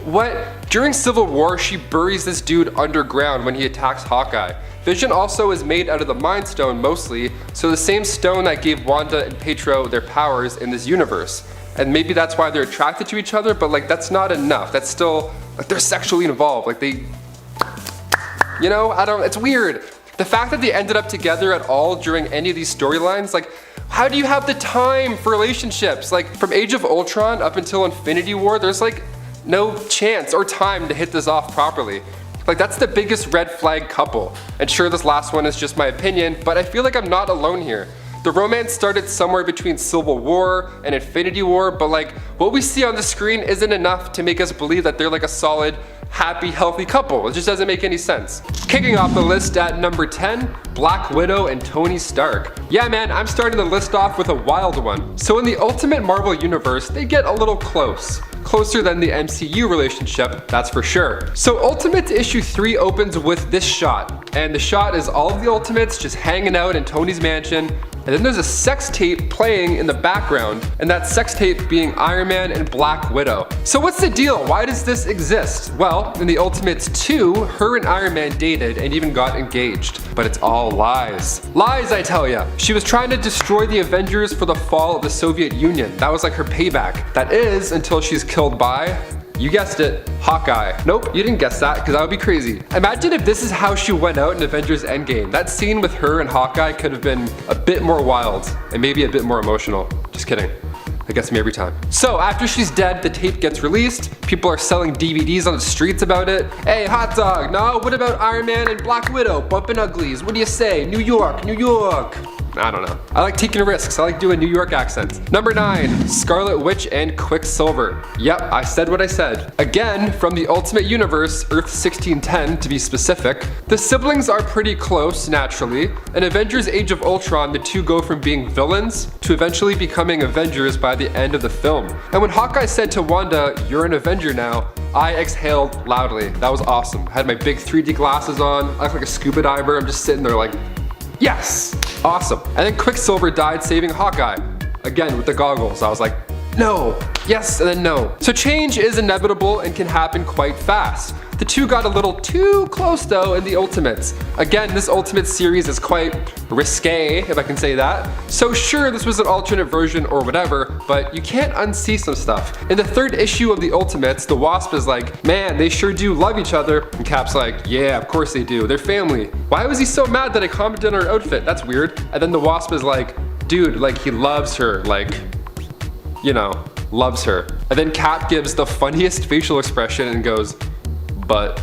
what? During Civil War, she buries this dude underground when he attacks Hawkeye. Vision also is made out of the Mind Stone mostly, so the same stone that gave Wanda and Pietro their powers in this universe. And maybe that's why they're attracted to each other, but like that's not enough. That's still, like they're sexually involved. Like they, you know, it's weird. The fact that they ended up together at all during any of these storylines, like how do you have the time for relationships? Like from Age of Ultron up until Infinity War, there's like no chance or time to hit this off properly. Like that's the biggest red flag couple. And sure, this last one is just my opinion, but I feel like I'm not alone here. The romance started somewhere between Civil War and Infinity War, but like what we see on the screen isn't enough to make us believe that they're like a solid, happy, healthy couple. It just doesn't make any sense. Kicking off the list at number 10, Black Widow and Tony Stark. Yeah man, I'm starting the list off with a wild one. So in the Ultimate Marvel Universe, they get a little close. Closer than the MCU relationship, that's for sure. So Ultimates issue 3 opens with this shot, and the shot is all of the Ultimates just hanging out in Tony's mansion, and then there's a sex tape playing in the background, and that sex tape being Iron Man and Black Widow. So what's the deal? Why does this exist? Well, in the Ultimates 2, her and Iron Man dated and even got engaged, but it's all lies. Lies, I tell ya. She was trying to destroy the Avengers for the fall of the Soviet Union. That was like her payback. That is, until she's killed by, you guessed it, Hawkeye. Nope, you didn't guess that, because that would be crazy. Imagine if this is how she went out in Avengers Endgame. That scene with her and Hawkeye could have been a bit more wild, and maybe a bit more emotional. Just kidding. That gets me every time. So after she's dead, the tape gets released. People are selling DVDs on the streets about it. Hey, hot dog, no, what about Iron Man and Black Widow? Bumpin' uglies, what do you say? New York, New York. I don't know. I like taking risks. I like doing New York accents. Number 9, Scarlet Witch and Quicksilver. Yep, I said what I said. Again, from the Ultimate Universe, Earth 1610 to be specific, the siblings are pretty close, naturally. In Avengers Age of Ultron, the two go from being villains to eventually becoming Avengers by the end of the film. And when Hawkeye said to Wanda, "You're an Avenger now," I exhaled loudly. That was awesome. I had my big 3D glasses on. I look like a scuba diver. I'm just sitting there like, yes! Awesome. And then Quicksilver died saving Hawkeye. Again, with the goggles. I was like, no, yes, and then no. So change is inevitable and can happen quite fast. The two got a little too close though in the Ultimates. Again, this Ultimate series is quite risque, if I can say that. So sure, this was an alternate version or whatever, but you can't unsee some stuff. In the 3rd issue of the Ultimates, the Wasp is like, man, they sure do love each other. And Cap's like, yeah, of course they do. They're family. Why was he so mad that I commented on her outfit? That's weird. And then the Wasp is like, dude, like he loves her, like, you know, loves her. And then Cap gives the funniest facial expression and goes, but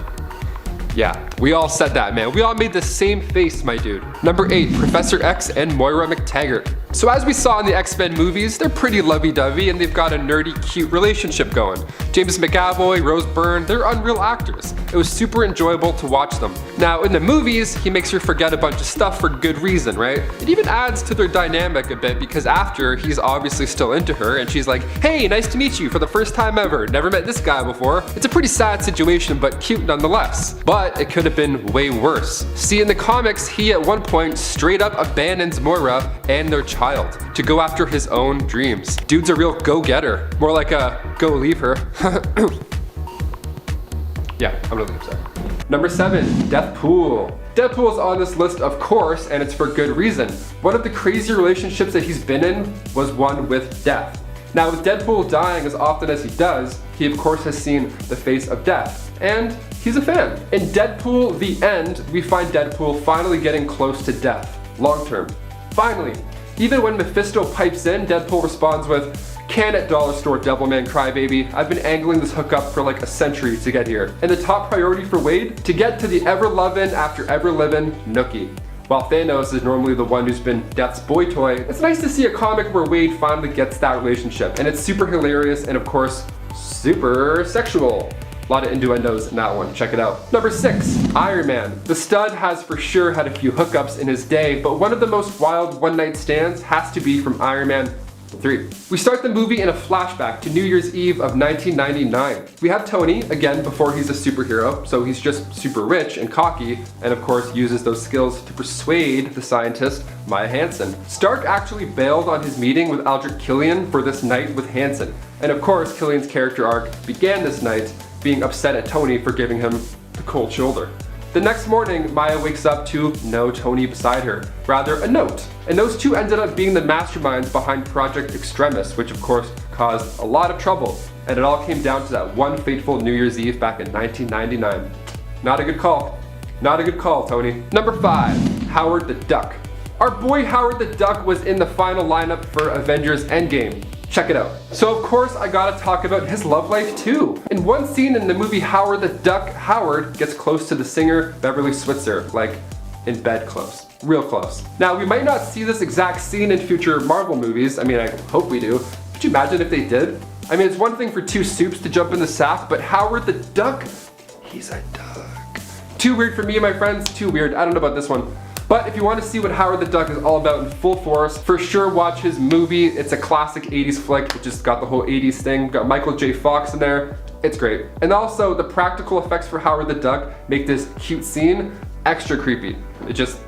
yeah, we all said that, man. We all made the same face, my dude. Number 8, Professor X and Moira McTaggart. So as we saw in the X-Men movies, they're pretty lovey-dovey and they've got a nerdy, cute relationship going. James McAvoy, Rose Byrne, they're unreal actors. It was super enjoyable to watch them. Now, in the movies, he makes her forget a bunch of stuff for good reason, right? It even adds to their dynamic a bit because after, he's obviously still into her and she's like, hey, nice to meet you for the first time ever. Never met this guy before. It's a pretty sad situation, but cute nonetheless. But it could have been way worse. See, in the comics, he at one point straight up abandons Moira and their child to go after his own dreams. Dude's a real go-getter. More like a go leave her. Yeah, I'm gonna leave, sorry. Number 7, Deathpool. Deadpool's on this list, of course, and it's for good reason. One of the crazy relationships that he's been in was one with death. Now, with Deadpool dying as often as he does, he of course has seen the face of death, and he's a fan. In Deadpool The End, we find Deadpool finally getting close to death, long term. Finally. Even when Mephisto pipes in, Deadpool responds with, "Can at dollar store, Devilman Crybaby. I've been angling this hookup for like a century to get here." And the top priority for Wade? To get to the ever-lovin' after ever-livin' Nookie. While Thanos is normally the one who's been Death's boy toy, it's nice to see a comic where Wade finally gets that relationship. And it's super hilarious and of course, super sexual. A lot of innuendos in that one, check it out. Number 6, Iron Man. The stud has for sure had a few hookups in his day, but one of the most wild one-night stands has to be from Iron Man 3. We start the movie in a flashback to New Year's Eve of 1999. We have Tony, again before he's a superhero, so he's just super rich and cocky, and of course uses those skills to persuade the scientist, Maya Hansen. Stark actually bailed on his meeting with Aldrich Killian for this night with Hansen, and of course Killian's character arc began this night being upset at Tony for giving him the cold shoulder. The next morning, Maya wakes up to no Tony beside her, rather a note. And those two ended up being the masterminds behind Project Extremis, which of course caused a lot of trouble. And it all came down to that one fateful New Year's Eve back in 1999. Not a good call. Not a good call, Tony. Number 5, Howard the Duck. Our boy Howard the Duck was in the final lineup for Avengers Endgame. Check it out. So of course I gotta talk about his love life too. In one scene in the movie Howard the Duck, Howard gets close to the singer Beverly Switzer, like in bed close. Real close. Now we might not see this exact scene in future Marvel movies, I mean I hope we do. Could you imagine if they did? I mean it's one thing for two soups to jump in the sack, but Howard the Duck, he's a duck. Too weird for me and my friends, too weird. I don't know about this one. But if you want to see what Howard the Duck is all about in full force, for sure watch his movie. It's a classic 80s flick, which just got the whole 80s thing. Got Michael J. Fox in there. It's great. And also the practical effects for Howard the Duck make this cute scene extra creepy. It just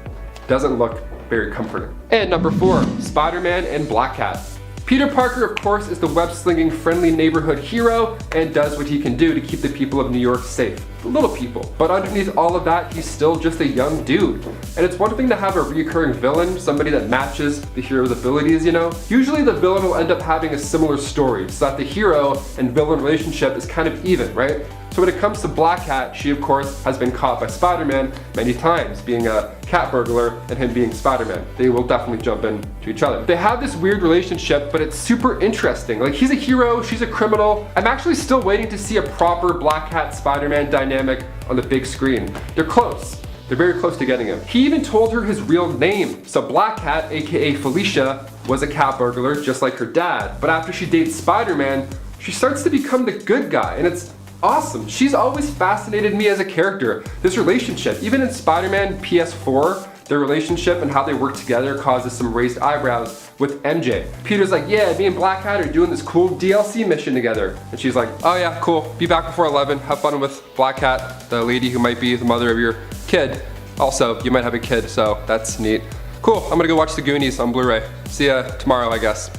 doesn't look very comforting. And number 4, Spider-Man and Black Cat. Peter Parker, of course, is the web-slinging friendly neighborhood hero and does what he can do to keep the people of New York safe. The little people. But underneath all of that, he's still just a young dude. And it's one thing to have a recurring villain, somebody that matches the hero's abilities, you know? Usually the villain will end up having a similar story, so that the hero and villain relationship is kind of even, right? So when it comes to Black Cat, she of course has been caught by Spider-Man many times, being a cat burglar and him being Spider-Man. They will definitely jump into each other. They have this weird relationship, but it's super interesting. Like he's a hero, she's a criminal. I'm actually still waiting to see a proper Black Cat Spider-Man dynamic on the big screen. They're close. They're very close to getting him. He even told her his real name. So Black Cat, aka Felicia, was a cat burglar just like her dad. But after she dates Spider-Man, she starts to become the good guy, and it's awesome. She's always fascinated me as a character. This relationship, even in Spider-Man PS4, their relationship and how they work together causes some raised eyebrows with MJ. Peter's like, yeah, me and Black Cat are doing this cool DLC mission together. And she's like, oh yeah, cool. Be back before 11. Have fun with Black Cat, the lady who might be the mother of your kid. Also, you might have a kid, so that's neat. Cool, I'm gonna go watch The Goonies on Blu-ray. See ya tomorrow, I guess.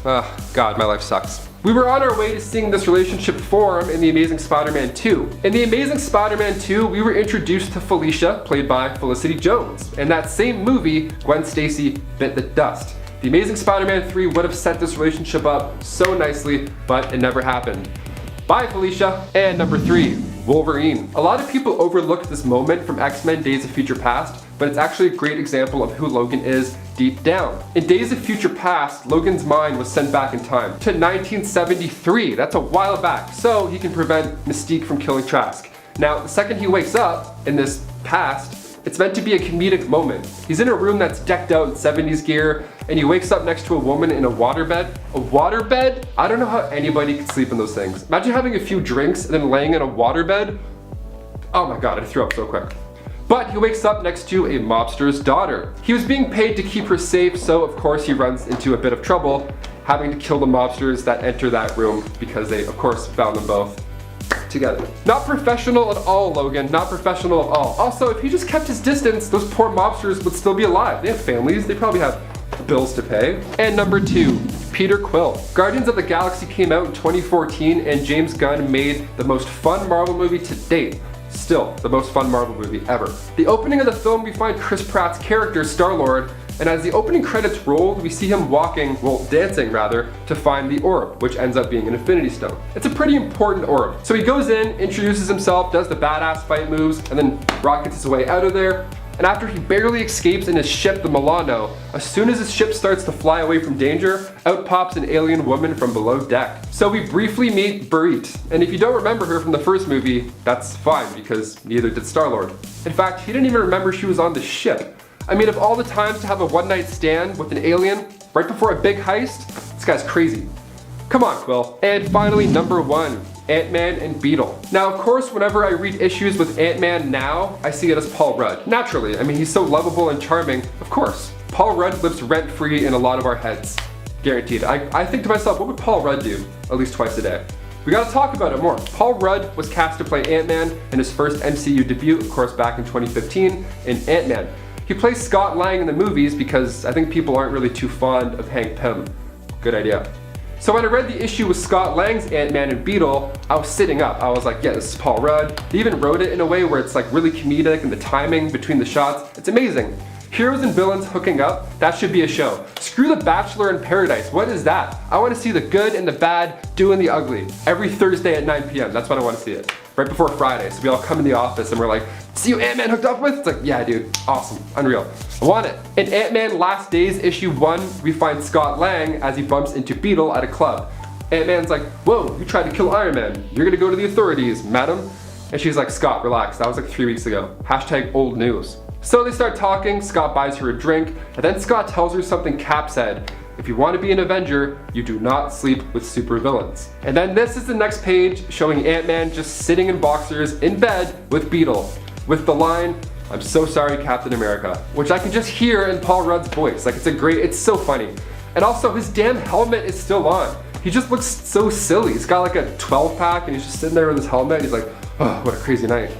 God, my life sucks. We were on our way to seeing this relationship form in The Amazing Spider-Man 2. In The Amazing Spider-Man 2, we were introduced to Felicia, played by Felicity Jones. In that same movie, Gwen Stacy bit the dust. The Amazing Spider-Man 3 would have set this relationship up so nicely, but it never happened. Bye, Felicia. And number 3, Wolverine. A lot of people overlooked this moment from X-Men Days of Future Past, but it's actually a great example of who Logan is deep down. In Days of Future Past, Logan's mind was sent back in time to 1973. That's a while back, so he can prevent Mystique from killing Trask. Now, the second he wakes up in this past, it's meant to be a comedic moment. He's in a room that's decked out in 70s gear, and he wakes up next to a woman in a waterbed. A waterbed? I don't know how anybody could sleep in those things. Imagine having a few drinks and then laying in a waterbed. Oh my god, I threw up so quick. But he wakes up next to a mobster's daughter. He was being paid to keep her safe, so of course he runs into a bit of trouble, having to kill the mobsters that enter that room because they of course found them both together. Not professional at all, Logan, not professional at all. Also, if he just kept his distance, those poor mobsters would still be alive. They have families, they probably have bills to pay. And number 2, Peter Quill. Guardians of the Galaxy came out in 2014 and James Gunn made the most fun Marvel movie to date. Still, the most fun Marvel movie ever. The opening of the film, we find Chris Pratt's character, Star-Lord, and as the opening credits roll, we see him walking, well, dancing rather, to find the orb, which ends up being an Infinity Stone. It's a pretty important orb. So he goes in, introduces himself, does the badass fight moves, and then rockets his way out of there. And after he barely escapes in his ship, the Milano, as soon as his ship starts to fly away from danger, out pops an alien woman from below deck. So we briefly meet Berit, and if you don't remember her from the first movie, that's fine, because neither did Star-Lord. In fact, he didn't even remember she was on the ship. I mean, of all the times to have a one-night stand with an alien, right before a big heist, this guy's crazy. Come on, Quill. And finally, number 1. Ant-Man and Beetle. Now, of course, whenever I read issues with Ant-Man now, I see it as Paul Rudd. Naturally, I mean, he's so lovable and charming, of course. Paul Rudd lives rent-free in a lot of our heads. guaranteed. I think to myself, what would Paul Rudd do at least twice a day? We gotta talk about it more. Paul Rudd was cast to play Ant-Man in his first MCU debut, of course, back in 2015 in Ant-Man. He plays Scott Lang in the movies because I think people aren't really too fond of Hank Pym. Good idea. So when I read the issue with Scott Lang's Ant-Man and Beetle, I was sitting up. I was like, yeah, this is Paul Rudd. He even wrote it in a way where it's like really comedic and the timing between the shots, it's amazing. Heroes and villains hooking up, that should be a show. Screw The Bachelor in Paradise, what is that? I want to see the good and the bad doing the ugly. Every Thursday at 9 p.m, that's when I want to see it. Right before Friday, so we all come in the office and we're like, see who Ant-Man hooked up with? It's like, yeah dude, awesome, unreal. I want it. In Ant-Man Last Days issue 1, we find Scott Lang as he bumps into Beetle at a club. Ant-Man's like, whoa, you tried to kill Iron Man. You're gonna go to the authorities, madam. And she's like, Scott, relax, that was like 3 weeks ago. Hashtag old news. So they start talking, Scott buys her a drink, and then Scott tells her something Cap said. If you want to be an Avenger, you do not sleep with supervillains. And then this is the next page showing Ant-Man just sitting in boxers in bed with Beetle, with the line, I'm so sorry, Captain America, which I can just hear in Paul Rudd's voice. Like it's so funny. And also his damn helmet is still on. He just looks so silly. He's got like a 12 pack and he's just sitting there with his helmet. He's like, oh, what a crazy night.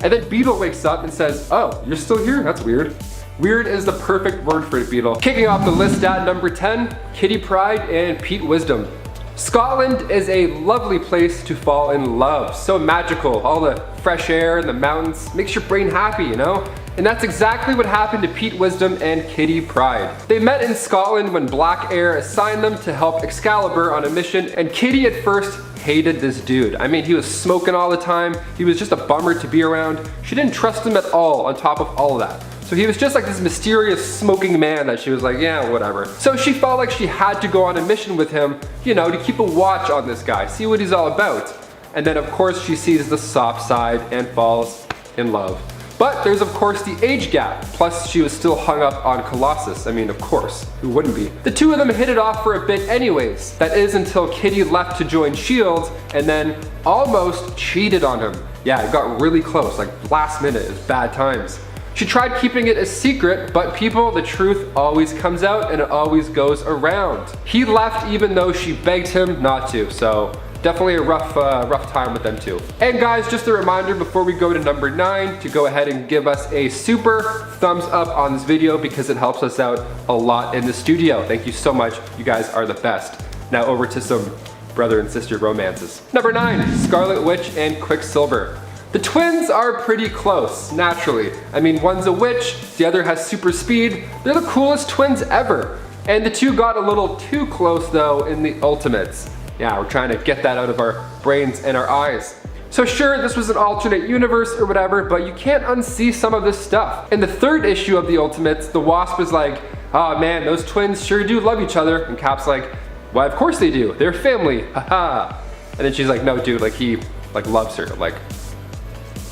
And then Beetle wakes up and says, oh, you're still here? That's weird. Weird is the perfect word for it, Beetle. Kicking off the list at number 10, Kitty Pryde and Pete Wisdom. Scotland is a lovely place to fall in love. So magical, all the fresh air and the mountains makes your brain happy, you know? And that's exactly what happened to Pete Wisdom and Kitty Pryde. They met in Scotland when Black Air assigned them to help Excalibur on a mission, and Kitty at first hated this dude. I mean, he was smoking all the time. He was just a bummer to be around. She didn't trust him at all on top of all of that. So he was just like this mysterious smoking man that she was like, yeah, whatever. So she felt like she had to go on a mission with him, you know, to keep a watch on this guy, see what he's all about. And then of course she sees the soft side and falls in love. But there's of course the age gap, plus she was still hung up on Colossus. I mean, of course, who wouldn't be? The two of them hit it off for a bit anyways. That is until Kitty left to join S.H.I.E.L.D. and then almost cheated on him. Yeah, it got really close, like last minute, it was bad times. She tried keeping it a secret, but people, the truth always comes out and it always goes around. He left even though she begged him not to, so definitely a rough time with them too. And guys, just a reminder before we go to number 9 to go ahead and give us a super thumbs up on this video because it helps us out a lot in the studio. Thank you so much, you guys are the best. Now over to some brother and sister romances. Number 9, Scarlet Witch and Quicksilver. The twins are pretty close, naturally. I mean, one's a witch, the other has super speed. They're the coolest twins ever. And the two got a little too close though in the Ultimates. Yeah, we're trying to get that out of our brains and our eyes. So sure, this was an alternate universe or whatever, but you can't unsee some of this stuff. In the 3rd issue of the Ultimates, the Wasp was like, oh man, those twins sure do love each other. And Cap's like, why of course they do, they're family, haha. And then she's like, no dude, like he loves her,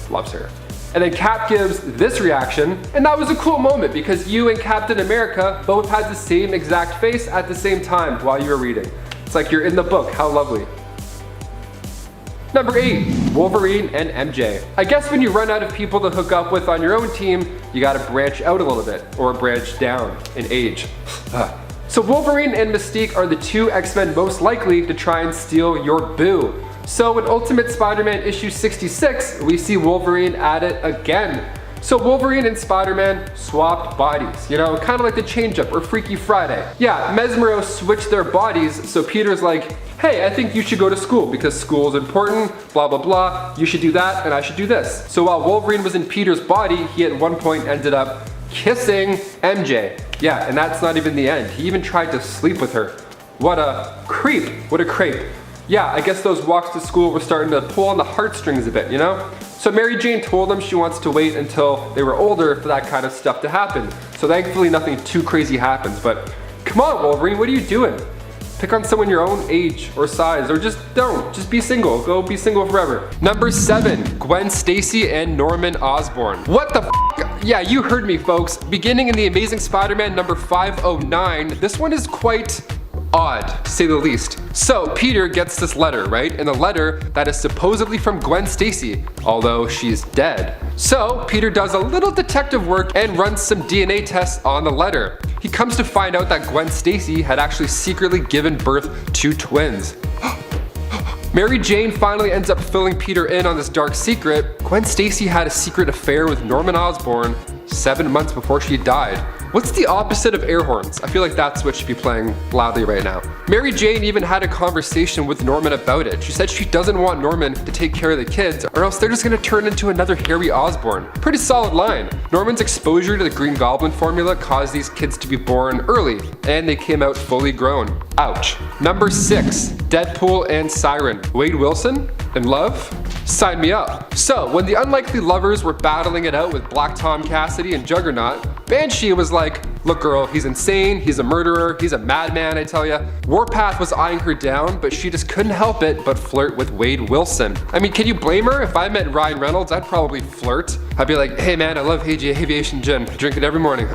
loves her. And then Cap gives this reaction, and that was a cool moment because you and Captain America both had the same exact face at the same time while you were reading. It's like you're in the book, how lovely. Number 8, Wolverine and MJ. I guess when you run out of people to hook up with on your own team, you gotta branch out a little bit, or branch down in age. So Wolverine and Mystique are the 2 X-Men most likely to try and steal your boo. So in Ultimate Spider-Man issue 66, we see Wolverine at it again. So Wolverine and Spider-Man swapped bodies, you know, kind of like the Change-Up or Freaky Friday. Yeah, Mesmero switched their bodies, so Peter's like, hey, I think you should go to school because school is important, blah blah blah, you should do that and I should do this. So while Wolverine was in Peter's body, he at one point ended up kissing MJ. Yeah, and that's not even the end. He even tried to sleep with her. What a creep, what a creep. Yeah, I guess those walks to school were starting to pull on the heartstrings a bit, you know? So Mary Jane told them she wants to wait until they were older for that kind of stuff to happen. So thankfully nothing too crazy happens, but come on Wolverine, what are you doing? Pick on someone your own age or size, or just don't. Just be single. Go be single forever. Number 7, Gwen Stacy and Norman Osborn. What the f? Yeah, you heard me folks. Beginning in The Amazing Spider-Man number 509, this one is quite odd, to say the least. So Peter gets this letter, right? And the letter that is supposedly from Gwen Stacy, although she's dead. So Peter does a little detective work and runs some DNA tests on the letter. He comes to find out that Gwen Stacy had actually secretly given birth to twins. Mary Jane finally ends up filling Peter in on this dark secret. Gwen Stacy had a secret affair with Norman Osborn 7 months before she died. What's the opposite of air horns? I feel like that's what should be playing loudly right now. Mary Jane even had a conversation with Norman about it. She said she doesn't want Norman to take care of the kids or else they're just gonna turn into another Harry Osborn. Pretty solid line. Norman's exposure to the Green Goblin formula caused these kids to be born early and they came out fully grown. Ouch. Number 6, Deadpool and Siren. Wade Wilson? In love? Sign me up. So, when the unlikely lovers were battling it out with Black Tom Cassidy and Juggernaut, Banshee was like, look girl, he's insane, he's a murderer, he's a madman, I tell ya. Warpath was eyeing her down, but she just couldn't help it but flirt with Wade Wilson. I mean, can you blame her? If I met Ryan Reynolds, I'd probably flirt. I'd be like, hey man, I love Aviation Gin, I drink it every morning.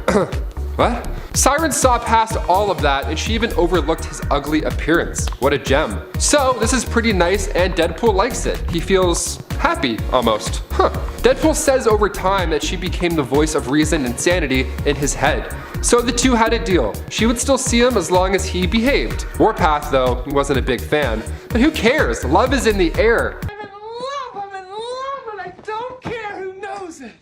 What? Siren saw past all of that and she even overlooked his ugly appearance. What a gem. So this is pretty nice and Deadpool likes it. He feels happy almost. Deadpool says over time that she became the voice of reason and sanity in his head. So the two had a deal. She would still see him as long as he behaved. Warpath though, he wasn't a big fan. But who cares? Love is in the air.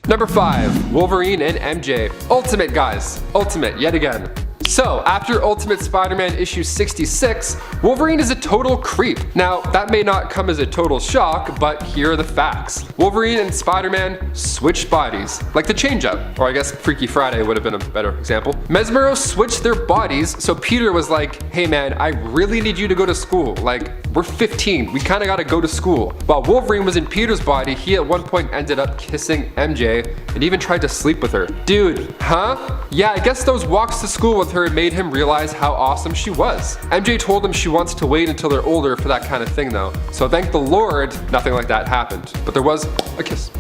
Number 5, Wolverine and MJ. Ultimate guys, ultimate yet again. So, after Ultimate Spider-Man issue 66, Wolverine is a total creep. Now, that may not come as a total shock, but here are the facts. Wolverine and Spider-Man switched bodies, like the change-up, or I guess Freaky Friday would have been a better example. Mesmero switched their bodies, so Peter was like, hey man, I really need you to go to school. Like, we're 15, we kinda gotta go to school. While Wolverine was in Peter's body, he at one point ended up kissing MJ and even tried to sleep with her. Dude, huh? Yeah, I guess those walks to school with her made him realize how awesome she was. MJ told him she wants to wait until they're older for that kind of thing though. So thank the Lord, nothing like that happened. But there was a kiss.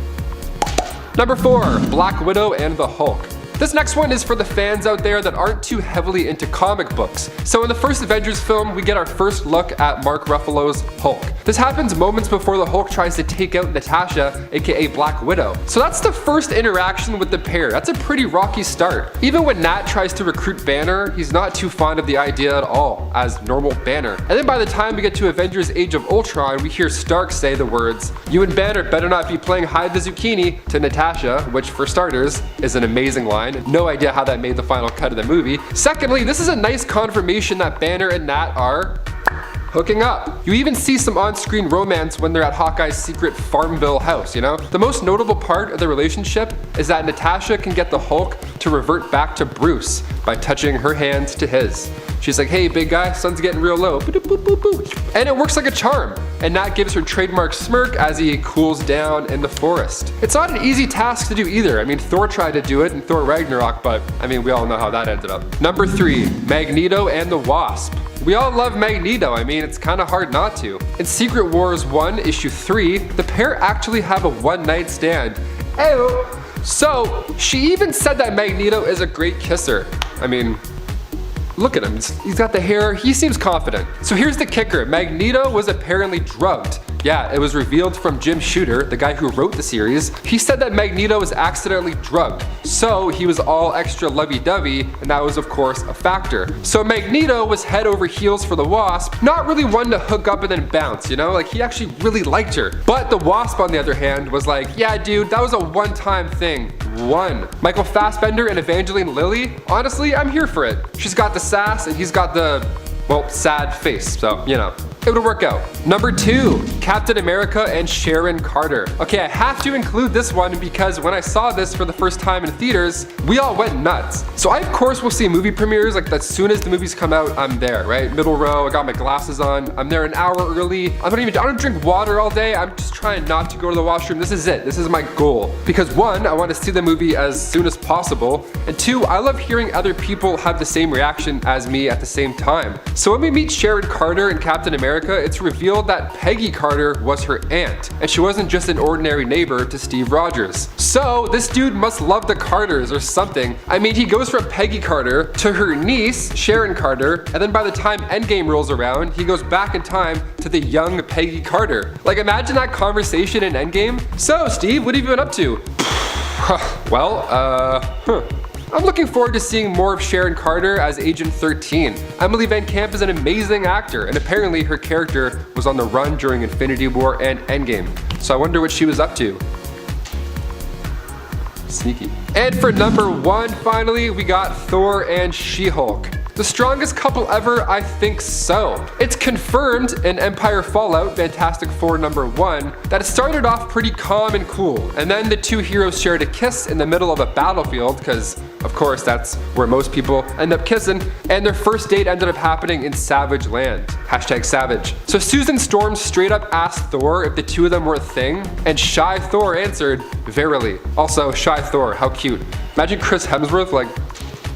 Number 4, Black Widow and the Hulk. This next one is for the fans out there that aren't too heavily into comic books. So in the first Avengers film, we get our first look at Mark Ruffalo's Hulk. This happens moments before the Hulk tries to take out Natasha, aka Black Widow. So that's the first interaction with the pair. That's a pretty rocky start. Even when Nat tries to recruit Banner, he's not too fond of the idea at all, as normal Banner. And then by the time we get to Avengers Age of Ultron, we hear Stark say the words, "You and Banner better not be playing hide the zucchini," to Natasha, which for starters, is an amazing line. No idea how that made the final cut of the movie. Secondly, this is a nice confirmation that Banner and Nat are hooking up. You even see some on-screen romance when they're at Hawkeye's secret Farmville house, you know? The most notable part of the relationship is that Natasha can get the Hulk to revert back to Bruce by touching her hands to his. She's like, hey big guy, sun's getting real low. And it works like a charm. And Nat gives her trademark smirk as he cools down in the forest. It's not an easy task to do either. I mean, Thor tried to do it in Thor Ragnarok, but I mean, we all know how that ended up. Number 3, Magneto and the Wasp. We all love Magneto, I mean, it's kinda hard not to. In Secret Wars 1, issue 3, the pair actually have a one-night stand. Ew. So, she even said that Magneto is a great kisser. I mean, look at him, he's got the hair, he seems confident. So here's the kicker, Magneto was apparently drugged. Yeah, it was revealed from Jim Shooter, the guy who wrote the series. He said that Magneto was accidentally drugged, so he was all extra lovey-dovey, and that was of course a factor. So Magneto was head over heels for the Wasp, not really one to hook up and then bounce, you know? Like he actually really liked her. But the Wasp on the other hand was like, yeah dude, that was a one-time thing. Michael Fassbender and Evangeline Lilly, honestly, I'm here for it. She's got the sass and he's got the, well, sad face, so, you know. It would work out. Number 2, Captain America and Sharon Carter. Okay, I have to include this one because when I saw this for the first time in theaters, we all went nuts. So I of course will see movie premieres, like as soon as the movies come out, I'm there, right? Middle row, I got my glasses on, I'm there an hour early. I don't drink water all day, I'm just trying not to go to the washroom. This is it, this is my goal. Because 1, I want to see the movie as soon as possible, and 2, I love hearing other people have the same reaction as me at the same time. So when we meet Sharon Carter and Captain America, America, it's revealed that Peggy Carter was her aunt, and she wasn't just an ordinary neighbor to Steve Rogers. So this dude must love the Carters or something. I mean, he goes from Peggy Carter to her niece, Sharon Carter, and then by the time Endgame rolls around, he goes back in time to the young Peggy Carter. Like, imagine that conversation in Endgame. So, Steve, what have you been up to? I'm looking forward to seeing more of Sharon Carter as Agent 13. Emily Van Camp is an amazing actor, and apparently her character was on the run during Infinity War and Endgame. So I wonder what she was up to. Sneaky. And for number 1, finally, we got Thor and She-Hulk. The strongest couple ever? I think so. It's confirmed in Empire Fallout Fantastic Four #1 that it started off pretty calm and cool, and then the two heroes shared a kiss in the middle of a battlefield, because of course that's where most people end up kissing, and their first date ended up happening in Savage Land. #Savage. So Susan Storm straight up asked Thor if the two of them were a thing, and Shy Thor answered, verily. Also, Shy Thor, how cute. Imagine Chris Hemsworth like,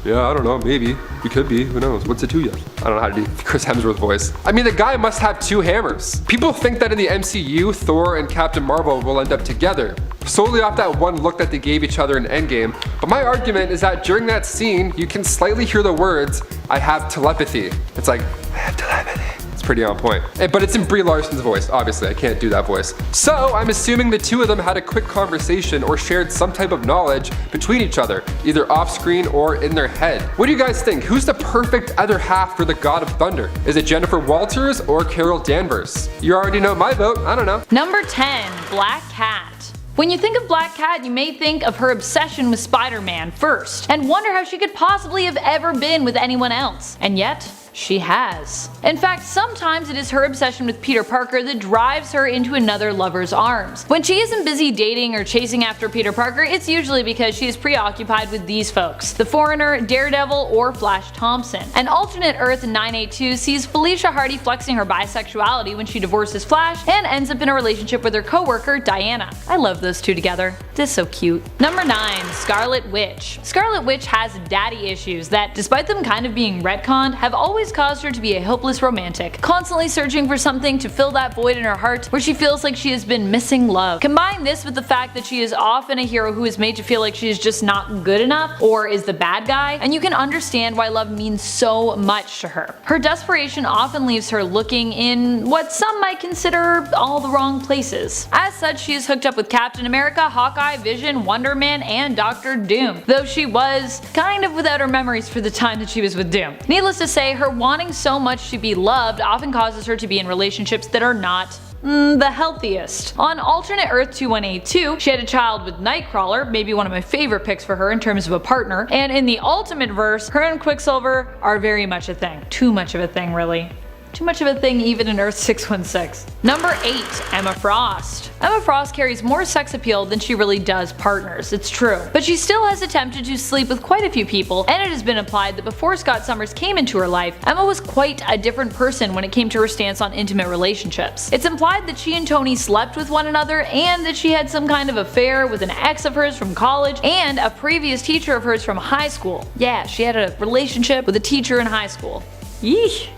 yeah, I don't know, maybe. We could be, who knows, what's it to you? I don't know how to do Chris Hemsworth voice. I mean, the guy must have 2 hammers. People think that in the MCU, Thor and Captain Marvel will end up together, solely off that one look that they gave each other in Endgame. But my argument is that during that scene, you can slightly hear the words, I have telepathy. It's like, I have telepathy. It's pretty on point. But it's in Brie Larson's voice, obviously, I can't do that voice. So I'm assuming the two of them had a quick conversation or shared some type of knowledge between each other, either off screen or in their head. What do you guys think? Who's the perfect other half for the God of Thunder? Is it Jennifer Walters or Carol Danvers? You already know my vote, I don't know. Number 10, Black Cat. When you think of Black Cat, you may think of her obsession with Spider-Man first, and wonder how she could possibly have ever been with anyone else. And yet, she has. In fact, sometimes it is her obsession with Peter Parker that drives her into another lover's arms. When she isn't busy dating or chasing after Peter Parker, it's usually because she is preoccupied with these folks: the Foreigner, Daredevil, or Flash Thompson. An alternate Earth 982 sees Felicia Hardy flexing her bisexuality when she divorces Flash and ends up in a relationship with her co-worker Diana. I love those two together. This is so cute. Number 9, Scarlet Witch. Scarlet Witch has daddy issues that, despite them kind of being retconned, have always caused her to be a hopeless romantic, constantly searching for something to fill that void in her heart where she feels like she has been missing love. Combine this with the fact that she is often a hero who is made to feel like she is just not good enough or is the bad guy, and you can understand why love means so much to her. Her desperation often leaves her looking in what some might consider all the wrong places. As such, she is hooked up with Captain America, Hawkeye, Vision, Wonder Man, and Dr. Doom, though she was kind of without her memories for the time that she was with Doom. Needless to say, her wanting so much to be loved often causes her to be in relationships that are not the healthiest. On alternate Earth 2182, she had a child with Nightcrawler, maybe one of my favorite picks for her in terms of a partner, and in the Ultimate Verse, her and Quicksilver are very much a thing. Too much of a thing, really. Too much of a thing even in Earth 616. Number 8, Emma Frost. Emma Frost carries more sex appeal than she really does partners, it's true. But she still has attempted to sleep with quite a few people, and it has been implied that before Scott Summers came into her life, Emma was quite a different person when it came to her stance on intimate relationships. It's implied that she and Tony slept with one another, and that she had some kind of affair with an ex of hers from college and a previous teacher of hers from high school. Yeah, she had a relationship with a teacher in high school. Yeesh.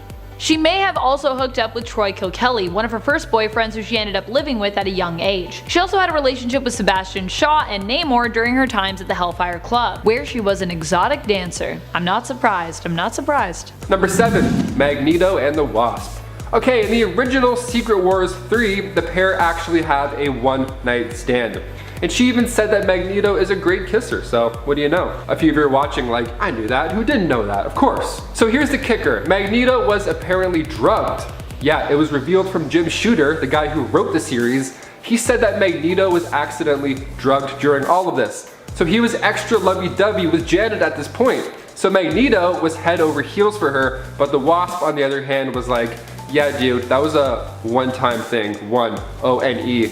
She may have also hooked up with Troy Kilkelly, one of her first boyfriends who she ended up living with at a young age. She also had a relationship with Sebastian Shaw and Namor during her times at the Hellfire Club, where she was an exotic dancer. I'm not surprised. I'm not surprised. Number 7, Magneto and the Wasp. Okay, in the original Secret Wars 3, the pair actually have a one-night stand. And she even said that Magneto is a great kisser, so what do you know? A few of you are watching like, I knew that, who didn't know that? Of course. So here's the kicker, Magneto was apparently drugged. Yeah, it was revealed from Jim Shooter, the guy who wrote the series. He said that Magneto was accidentally drugged during all of this. So he was extra lovey-dovey with Janet at this point. So Magneto was head over heels for her, but the Wasp on the other hand was like, yeah dude, that was a one-time thing, one-O-N-E.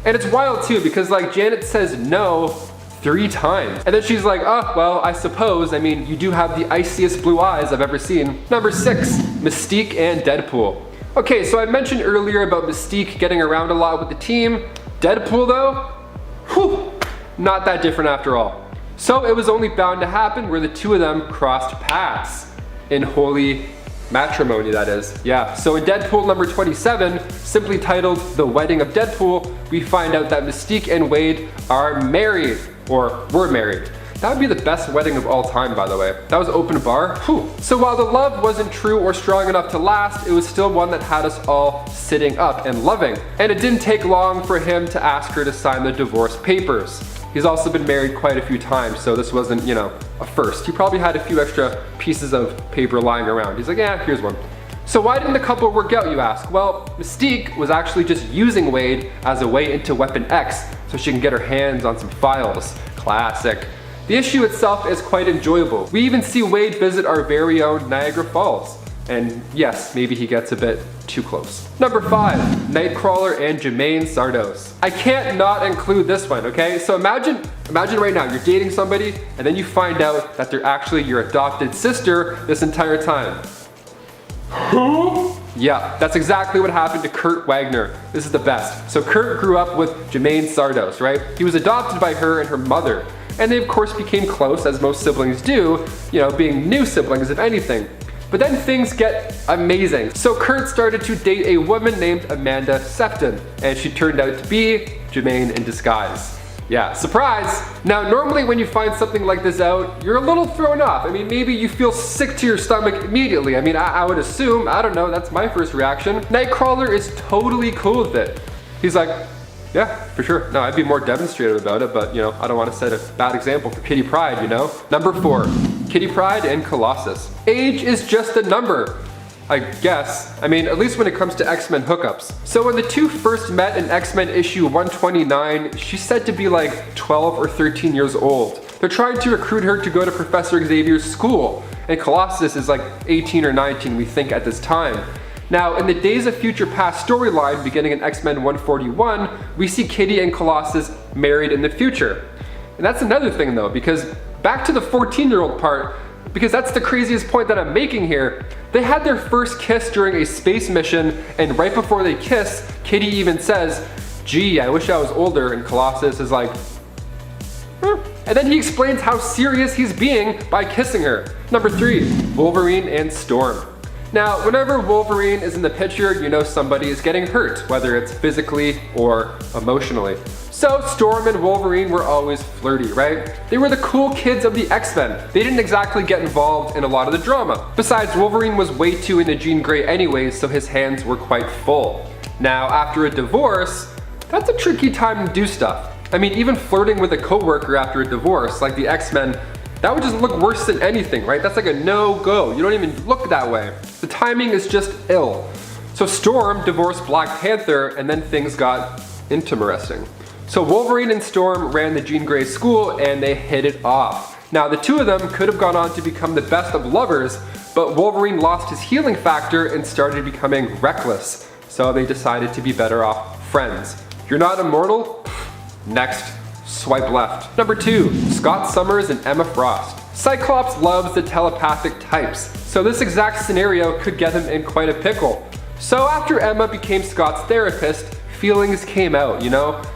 And it's wild too because like Janet says no 3 times. And then she's like, oh, well, I suppose, I mean, you do have the iciest blue eyes I've ever seen. Number 6, Mystique and Deadpool. Okay, so I mentioned earlier about Mystique getting around a lot with the team. Deadpool though, whew, not that different after all. So it was only bound to happen where the two of them crossed paths in Holy Matrimony, that is. Yeah, so in Deadpool number 27, simply titled The Wedding of Deadpool, we find out that Mystique and Wade are married, or were married. That would be the best wedding of all time, by the way. That was open bar. Whew. So while the love wasn't true or strong enough to last, it was still one that had us all sitting up and loving. And it didn't take long for him to ask her to sign the divorce papers. He's also been married quite a few times, so this wasn't, a first. He probably had a few extra pieces of paper lying around. He's like, yeah, here's one. So why didn't the couple work out, you ask? Well, Mystique was actually just using Wade as a way into Weapon X so she can get her hands on some files. Classic. The issue itself is quite enjoyable. We even see Wade visit our very own Niagara Falls. And yes, maybe he gets a bit too close. Number 5, Nightcrawler and Jermaine Sardos. I can't not include this one, okay? So imagine right now, you're dating somebody and then you find out that they're actually your adopted sister this entire time. Yeah, that's exactly what happened to Kurt Wagner. This is the best. So Kurt grew up with Jermaine Sardos, right? He was adopted by her and her mother. And they of course became close, as most siblings do, being new siblings if anything. But then things get amazing. So Kurt started to date a woman named Amanda Sefton, and she turned out to be Jermaine in disguise. Yeah, surprise! Now normally when you find something like this out, you're a little thrown off. I mean, maybe you feel sick to your stomach immediately. I mean, I would assume, I don't know, that's my first reaction. Nightcrawler is totally cool with it. He's like, yeah, for sure. No, I'd be more demonstrative about it, but I don't want to set a bad example for Kitty Pryde, Number 4, Kitty Pryde and Colossus. Age is just a number, I guess. I mean, at least when it comes to X-Men hookups. So when the two first met in X-Men issue 129, she's said to be like 12 or 13 years old. They're trying to recruit her to go to Professor Xavier's school, and Colossus is like 18 or 19, we think, at this time. Now, in the Days of Future Past storyline beginning in X-Men 141, we see Kitty and Colossus married in the future. And that's another thing though, because back to the 14-year-old part, because that's the craziest point that I'm making here. They had their first kiss during a space mission, and right before they kiss, Kitty even says, gee, I wish I was older, and Colossus is like, And then he explains how serious he's being by kissing her. Number 3, Wolverine and Storm. Now, whenever Wolverine is in the picture, somebody is getting hurt, whether it's physically or emotionally. So Storm and Wolverine were always flirty, right? They were the cool kids of the X-Men. They didn't exactly get involved in a lot of the drama. Besides, Wolverine was way too into Jean Grey anyways, so his hands were quite full. Now, after a divorce, that's a tricky time to do stuff. I mean, even flirting with a coworker after a divorce, like the X-Men, that would just look worse than anything, right? That's like a no-go. You don't even look that way. The timing is just ill. So Storm divorced Black Panther, and then things got interesting. So Wolverine and Storm ran the Jean Grey school, and they hit it off. Now, the two of them could have gone on to become the best of lovers, but Wolverine lost his healing factor and started becoming reckless. So they decided to be better off friends. You're not immortal? Next. Swipe left. Number 2, Scott Summers and Emma Frost. Cyclops loves the telepathic types, so this exact scenario could get him in quite a pickle. So after Emma became Scott's therapist, feelings came out,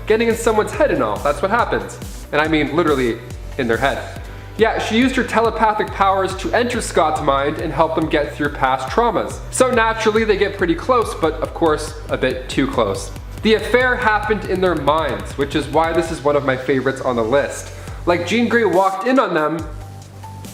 getting in someone's head and all, that's what happens. And I mean literally in their head. Yeah, she used her telepathic powers to enter Scott's mind and help him get through past traumas. So naturally they get pretty close, but of course a bit too close. The affair happened in their minds, which is why this is one of my favorites on the list. Like Jean Grey walked in on them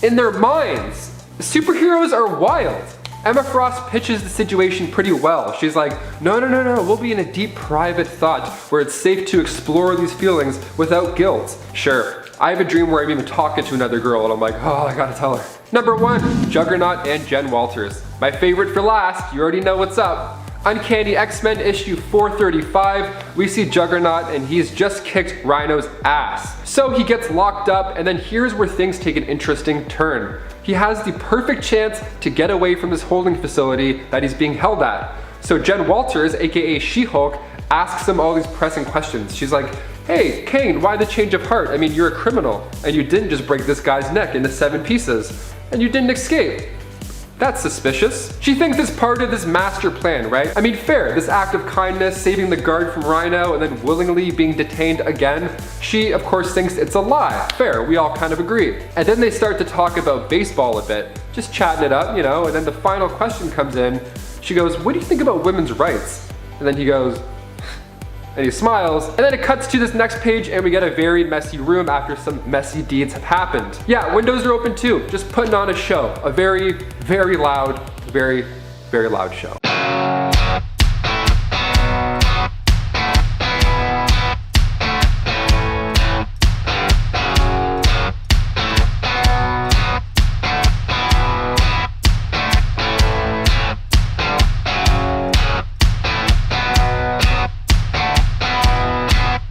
in their minds. Superheroes are wild. Emma Frost pitches the situation pretty well. She's like, no, we'll be in a deep private thought where it's safe to explore these feelings without guilt. Sure, I have a dream where I'm even talking to another girl and I'm like, oh, I gotta tell her. Number 1, Juggernaut and Jen Walters. My favorite for last, you already know what's up. Uncanny X-Men issue 435, we see Juggernaut and he's just kicked Rhino's ass. So he gets locked up, and then here's where things take an interesting turn. He has the perfect chance to get away from this holding facility that he's being held at. So Jen Walters, aka She-Hulk, asks him all these pressing questions. She's like, hey, Kane, why the change of heart? I mean, you're a criminal, and you didn't just break this guy's neck into 7 pieces, and you didn't escape. That's suspicious. She thinks it's part of this master plan, right? I mean, fair, this act of kindness, saving the guard from Rhino and then willingly being detained again. She, of course, thinks it's a lie. Fair, we all kind of agree. And then they start to talk about baseball a bit, just chatting it up, you know, and then the final question comes in. She goes, "What do you think about women's rights?" And then he goes, and he smiles, and then it cuts to this next page and we get a very messy room after some messy deeds have happened. Yeah, windows are open too, just putting on a show. A very, very loud, very, very loud show.